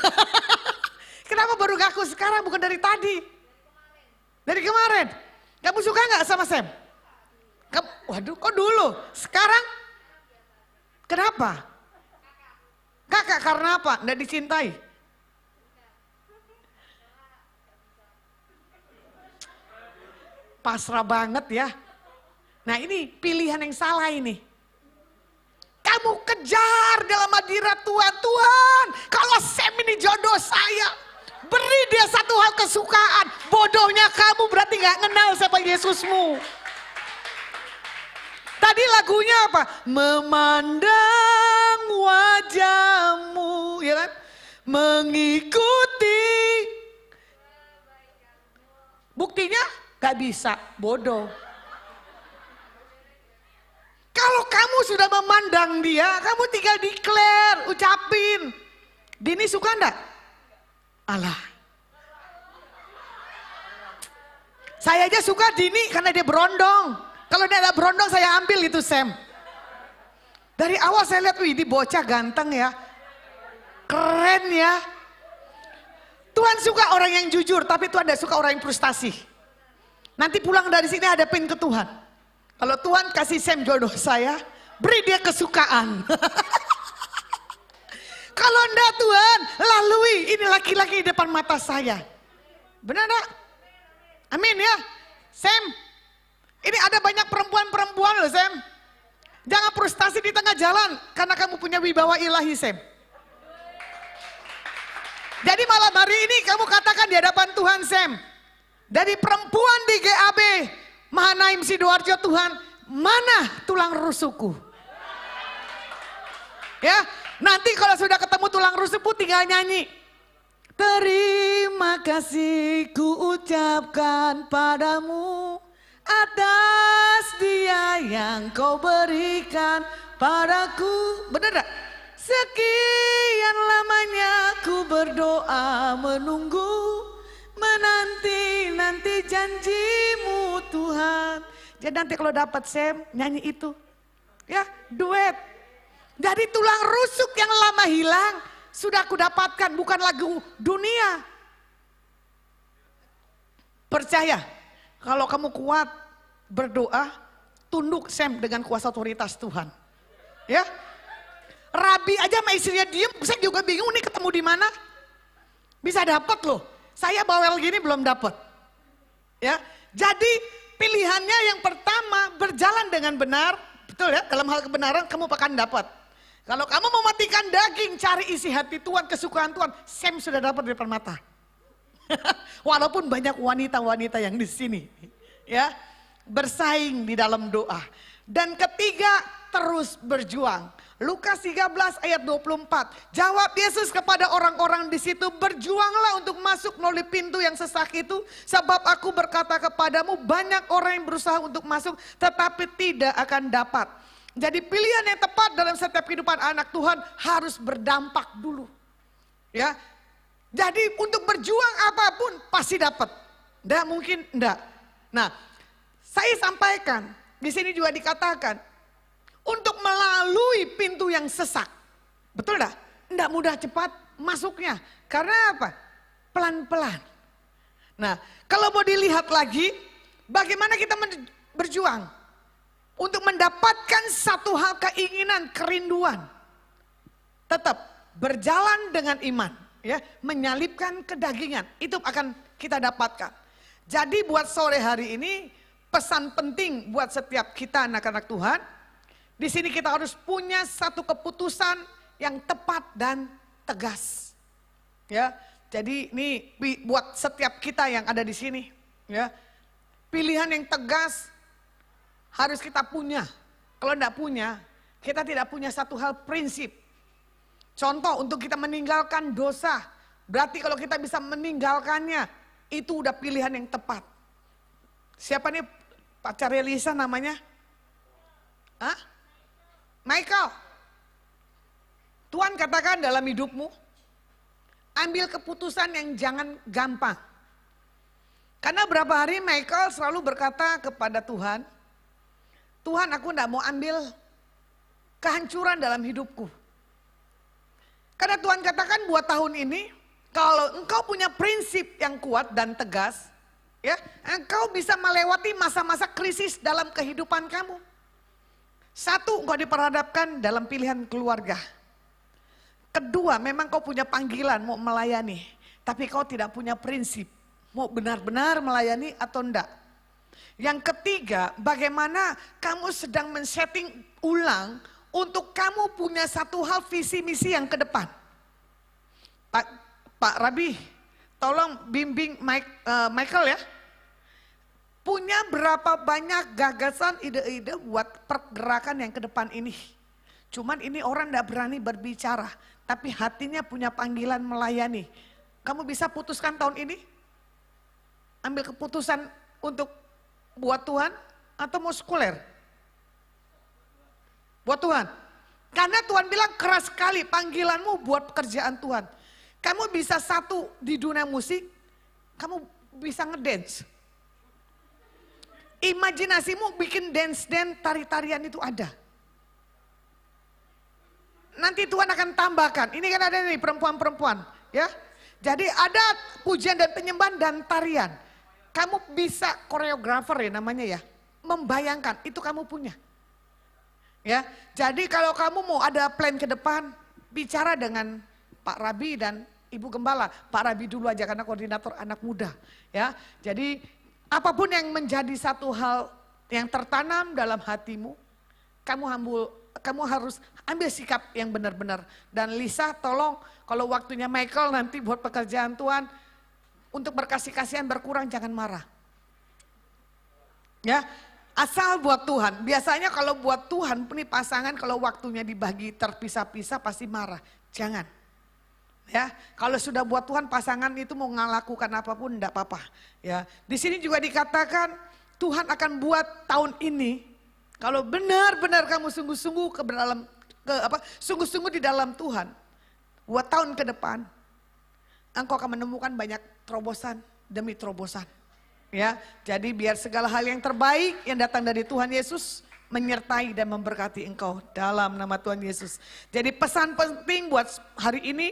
kenapa baru ngaku sekarang bukan dari tadi? Dari kemarin. Kamu suka nggak sama Sam? Waduh, kok dulu? Sekarang? Kenapa? Kakak karena apa? Nggak dicintai? Pasrah banget ya. Nah ini pilihan yang salah ini. Kamu kejar dalam hadirat Tuhan. Tuhan, kalau Sam ini jodoh saya, beri dia satu hal kesukaan. Bodohnya kamu berarti gak kenal siapa Yesusmu. Tadi lagunya apa? Memandang wajahmu, ya kan? Mengikuti. Buktinya gak bisa, bodoh. Kalau kamu sudah memandang dia, kamu tinggal declare, ucapin. Dini suka enggak? Alah. Saya aja suka Dini karena dia berondong. Kalau dia ada berondong saya ambil itu Sam. Dari awal saya lihat, wih ini bocah ganteng ya. Keren ya. Tuhan suka orang yang jujur, tapi Tuhan tidak suka orang yang frustasi. Nanti pulang dari sini hadapin ke Tuhan. Kalau Tuhan kasih Sam jodoh saya, beri dia kesukaan. Kalau enggak Tuhan, lalui ini laki-laki di depan mata saya. Benar enggak? Amin ya. Sam, ini ada banyak perempuan-perempuan loh Sam. Jangan frustasi di tengah jalan karena kamu punya wibawa ilahi Sam. Jadi malam hari ini kamu katakan di hadapan Tuhan Sam. Dari perempuan di GAB Mahanaim Sidoarjo, Tuhan, mana tulang rusukku? Ya, nanti kalau sudah ketemu tulang rusukku tinggal nyanyi. Terima kasih ku ucapkan padamu atas dia yang kau berikan padaku. Benar gak? Sekian lamanya ku berdoa menunggu, menanti janjimu Tuhan. Jadi nanti kalau dapat Sam nyanyi itu. Ya, duet. Dari tulang rusuk yang lama hilang sudah aku dapatkan, bukan lagu dunia. Percaya, kalau kamu kuat berdoa, tunduk Sam dengan kuasa otoritas Tuhan. Ya. Rabi aja sama istrinya diem, saya juga bingung nih ketemu di mana. Bisa dapat loh. Saya bawel gini belum dapat. Ya. Jadi pilihannya yang pertama berjalan dengan benar, betul ya? Dalam hal kebenaran kamu akan dapat. Kalau kamu mematikan daging, cari isi hati Tuhan, kesukaan Tuhan, Sam sudah dapat di depan mata. Walaupun banyak wanita-wanita yang di sini, ya, bersaing di dalam doa. Dan ketiga, terus berjuang. Lukas 13 ayat 24. Jawab Yesus kepada orang-orang di situ, berjuanglah untuk masuk melalui pintu yang sesak itu, sebab aku berkata kepadamu banyak orang yang berusaha untuk masuk tetapi tidak akan dapat. Jadi pilihan yang tepat dalam setiap kehidupan anak Tuhan harus berdampak dulu. Ya. Jadi untuk berjuang apapun pasti dapat. Enggak mungkin enggak. Nah, saya sampaikan di sini juga dikatakan untuk melalui pintu yang sesak. Betul enggak? Enggak mudah cepat masuknya. Karena apa? Pelan-pelan. Nah, kalau mau dilihat lagi, bagaimana kita berjuang untuk mendapatkan satu hal keinginan, kerinduan. Tetap berjalan dengan iman, ya, menyalibkan kedagingan, itu akan kita dapatkan. Jadi buat sore hari ini pesan penting buat setiap kita anak-anak Tuhan. Di sini kita harus punya satu keputusan yang tepat dan tegas. Ya, jadi ini buat setiap kita yang ada di sini, ya. Pilihan yang tegas harus kita punya. Kalau tidak punya, kita tidak punya satu hal prinsip. Contoh untuk kita meninggalkan dosa. Berarti kalau kita bisa meninggalkannya, itu udah pilihan yang tepat. Siapa nih pacar Lisa namanya? Hah? Michael. Tuhan katakan dalam hidupmu, ambil keputusan yang jangan gampang. Karena berapa hari Michael selalu berkata kepada Tuhan, Tuhan, aku tidak mau ambil kehancuran dalam hidupku. Karena Tuhan katakan buat tahun ini, kalau engkau punya prinsip yang kuat dan tegas, ya, engkau bisa melewati masa-masa krisis dalam kehidupan kamu. Satu, engkau diperhadapkan dalam pilihan keluarga. Kedua, memang kau punya panggilan mau melayani, tapi kau tidak punya prinsip mau benar-benar melayani atau enggak. Yang ketiga, bagaimana kamu sedang men-setting ulang untuk kamu punya satu hal visi misi yang ke depan. Pak Rabi, tolong bimbing Michael ya. Punya berapa banyak gagasan, ide-ide buat pergerakan yang ke depan ini. Cuman ini orang tidak berani berbicara, tapi hatinya punya panggilan melayani. Kamu bisa putuskan tahun ini? Ambil keputusan untuk buat Tuhan atau mau sekuler? Buat Tuhan. Karena Tuhan bilang keras sekali panggilanmu buat pekerjaan Tuhan. Kamu bisa satu di dunia musik, kamu bisa ngedance. Imajinasimu bikin dance, tari-tarian itu ada. Nanti Tuhan akan tambahkan, ini kan ada nih perempuan-perempuan, ya. Jadi ada pujian dan penyembahan dan tarian. Kamu bisa koreografer ya namanya ya, membayangkan itu kamu punya. Ya, jadi kalau kamu mau ada plan ke depan, bicara dengan Pak Rabi dan Ibu Gembala. Pak Rabi dulu aja karena koordinator anak muda, ya. Jadi apapun yang menjadi satu hal yang tertanam dalam hatimu, kamu harus ambil sikap yang benar-benar. Dan Lisa tolong kalau waktunya Michael nanti buat pekerjaan Tuhan, untuk berkasih-kasihan berkurang jangan marah. Ya, asal buat Tuhan. Biasanya kalau buat Tuhan, ini pasangan kalau waktunya dibagi terpisah-pisah pasti marah. Jangan. Ya, kalau sudah buat Tuhan pasangan itu mau ngelakukan apapun enggak apa-apa. Ya, di sini juga dikatakan Tuhan akan buat tahun ini kalau benar-benar kamu sungguh-sungguh sungguh-sungguh di dalam Tuhan. Buat tahun ke depan engkau akan menemukan banyak terobosan demi terobosan. Ya, jadi biar segala hal yang terbaik yang datang dari Tuhan Yesus menyertai dan memberkati engkau dalam nama Tuhan Yesus. Jadi pesan penting buat hari ini,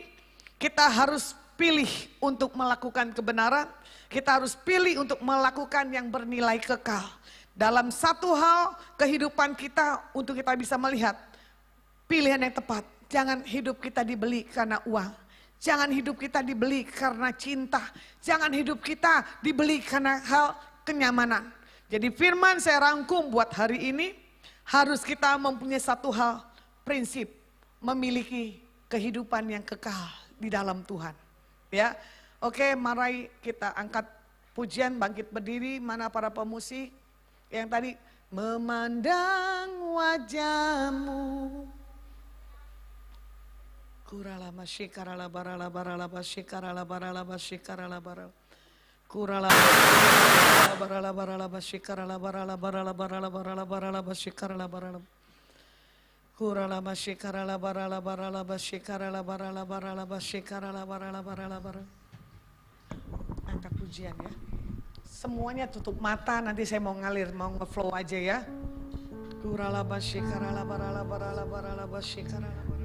kita harus pilih untuk melakukan kebenaran, kita harus pilih untuk melakukan yang bernilai kekal. Dalam satu hal kehidupan kita untuk kita bisa melihat pilihan yang tepat. Jangan hidup kita dibeli karena uang. Jangan hidup kita dibeli karena cinta. Jangan hidup kita dibeli karena hal kenyamanan. Jadi firman saya rangkum buat hari ini, harus kita mempunyai satu hal prinsip, memiliki kehidupan yang kekal di dalam Tuhan. Ya, oke, mari kita angkat pujian, bangkit berdiri. Mana para pemusik yang tadi memandang wajahmu. Kurala masyikarala barala barala basyikarala barala basyikarala barala. Kurala barala barala basyikarala barala barala barala barala barala basyikarala barala. Kurala masyikarala barala barala basyikarala barala barala basyikarala barala barala barala. Angkat pujian ya. Semuanya tutup mata, nanti saya mau ngalir, mau ngeflow aja ya. Kurala basyikarala barala barala barala basyikarala barala.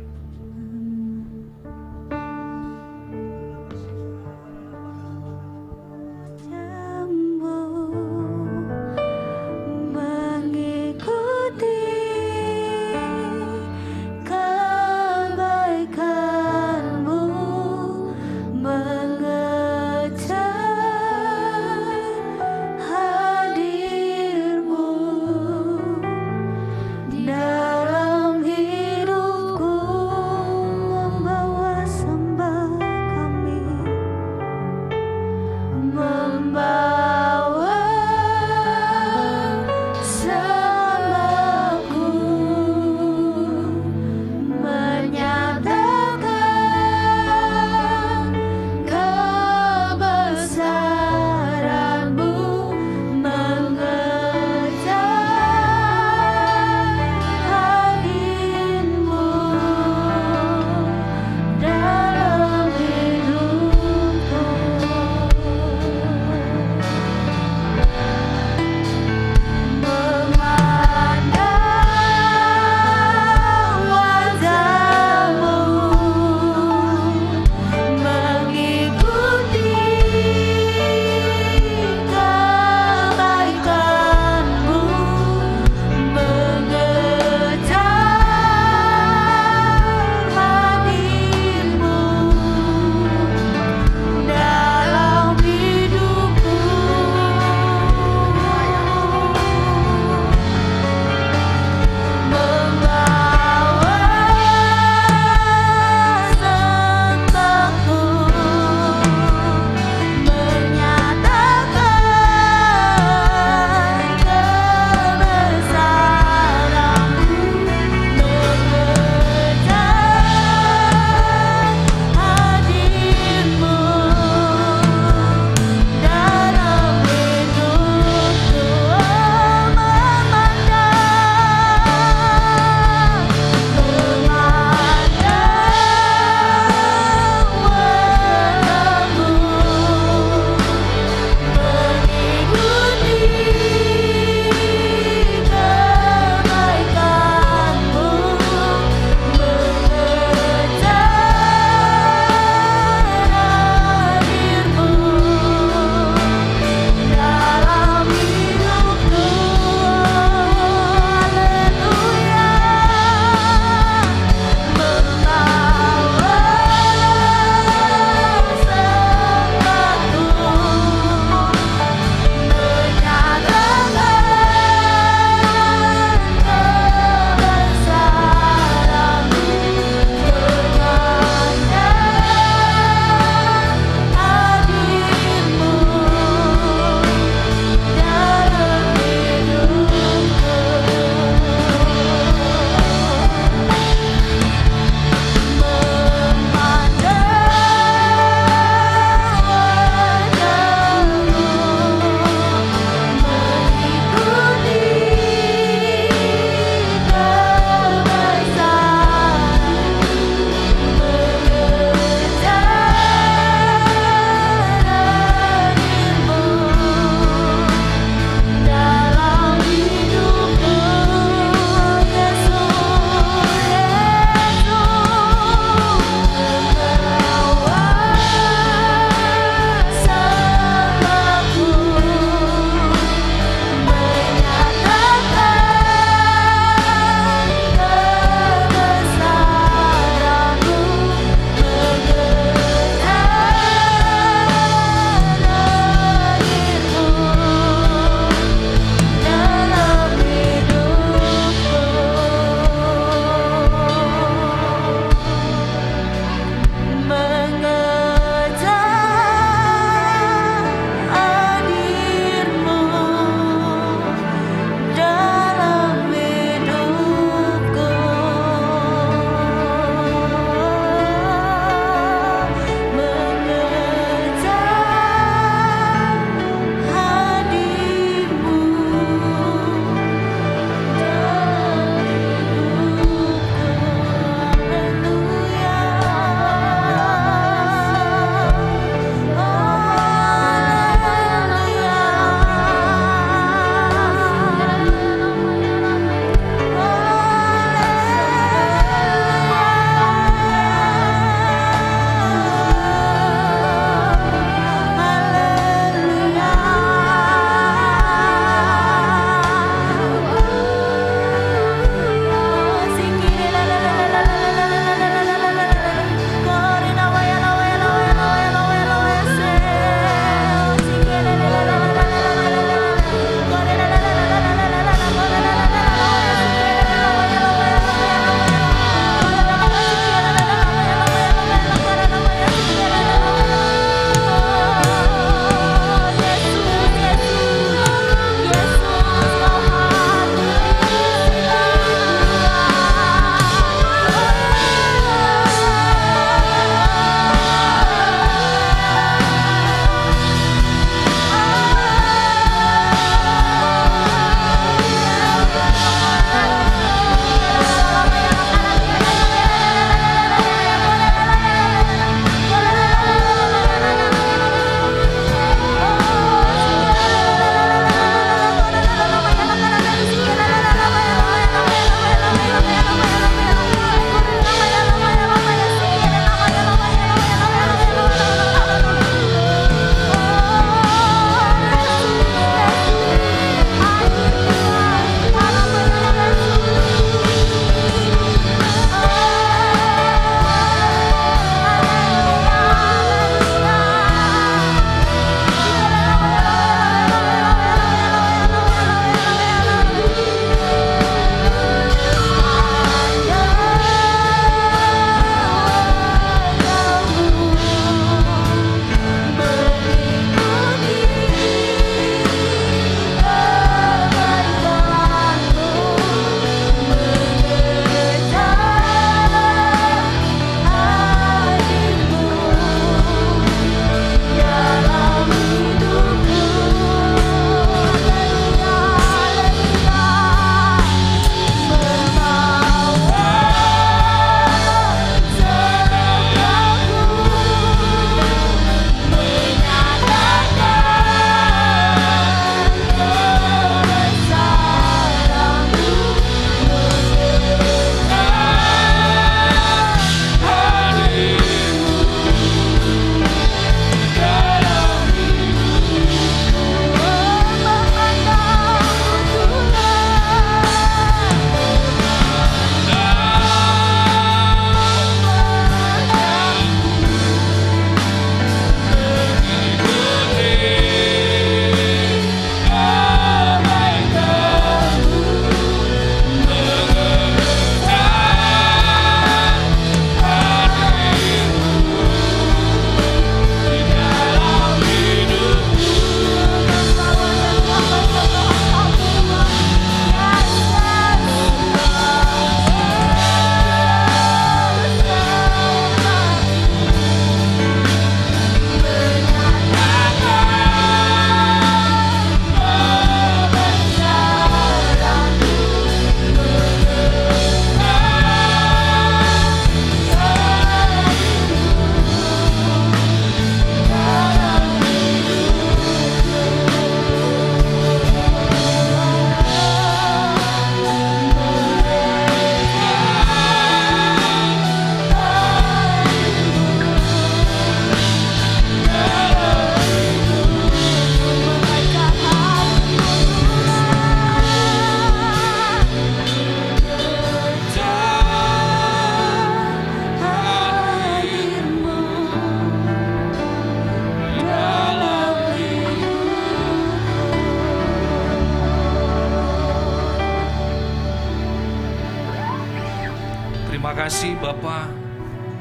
Terima kasih Bapa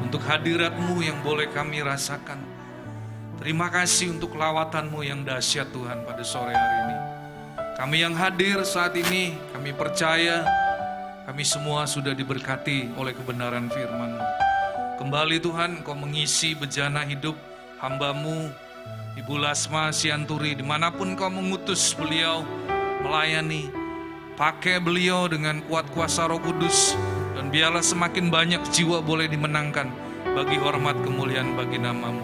untuk hadirat-Mu yang boleh kami rasakan. Terima kasih untuk lawatan-Mu yang dahsyat Tuhan pada sore hari ini. Kami yang hadir saat ini, kami percaya kami semua sudah diberkati oleh kebenaran firman-Mu. Kembali Tuhan, Engkau mengisi bejana hidup hamba-Mu, Ibu Lasma Sianturi, dimanapun Engkau mengutus beliau melayani. Pakai beliau dengan kuat kuasa Roh Kudus, dan biarlah semakin banyak jiwa boleh dimenangkan bagi hormat kemuliaan bagi nama-Mu.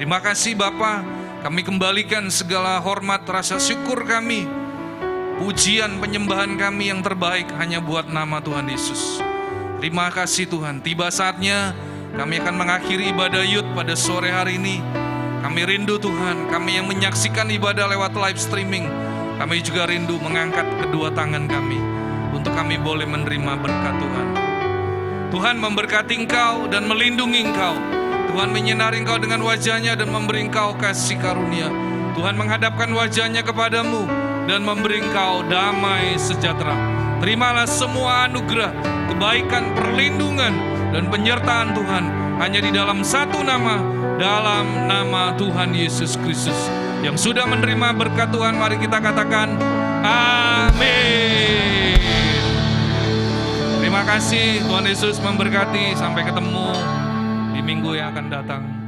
Terima kasih Bapa, kami kembalikan segala hormat rasa syukur kami, pujian penyembahan kami yang terbaik hanya buat nama Tuhan Yesus. Terima kasih Tuhan, tiba saatnya kami akan mengakhiri ibadah Youth pada sore hari ini. Kami rindu Tuhan, kami yang menyaksikan ibadah lewat live streaming, kami juga rindu mengangkat kedua tangan kami untuk kami boleh menerima berkat Tuhan. Tuhan memberkati Engkau dan melindungi Engkau. Tuhan menyinari Engkau dengan wajah-Nya dan memberi Engkau kasih karunia. Tuhan menghadapkan wajah-Nya kepadamu dan memberi Engkau damai sejahtera. Terimalah semua anugerah, kebaikan, perlindungan, dan penyertaan Tuhan hanya di dalam satu nama, dalam nama Tuhan Yesus Kristus. Yang sudah menerima berkat Tuhan, mari kita katakan amin. Terima kasih, Tuhan Yesus memberkati. Sampai ketemu di minggu yang akan datang.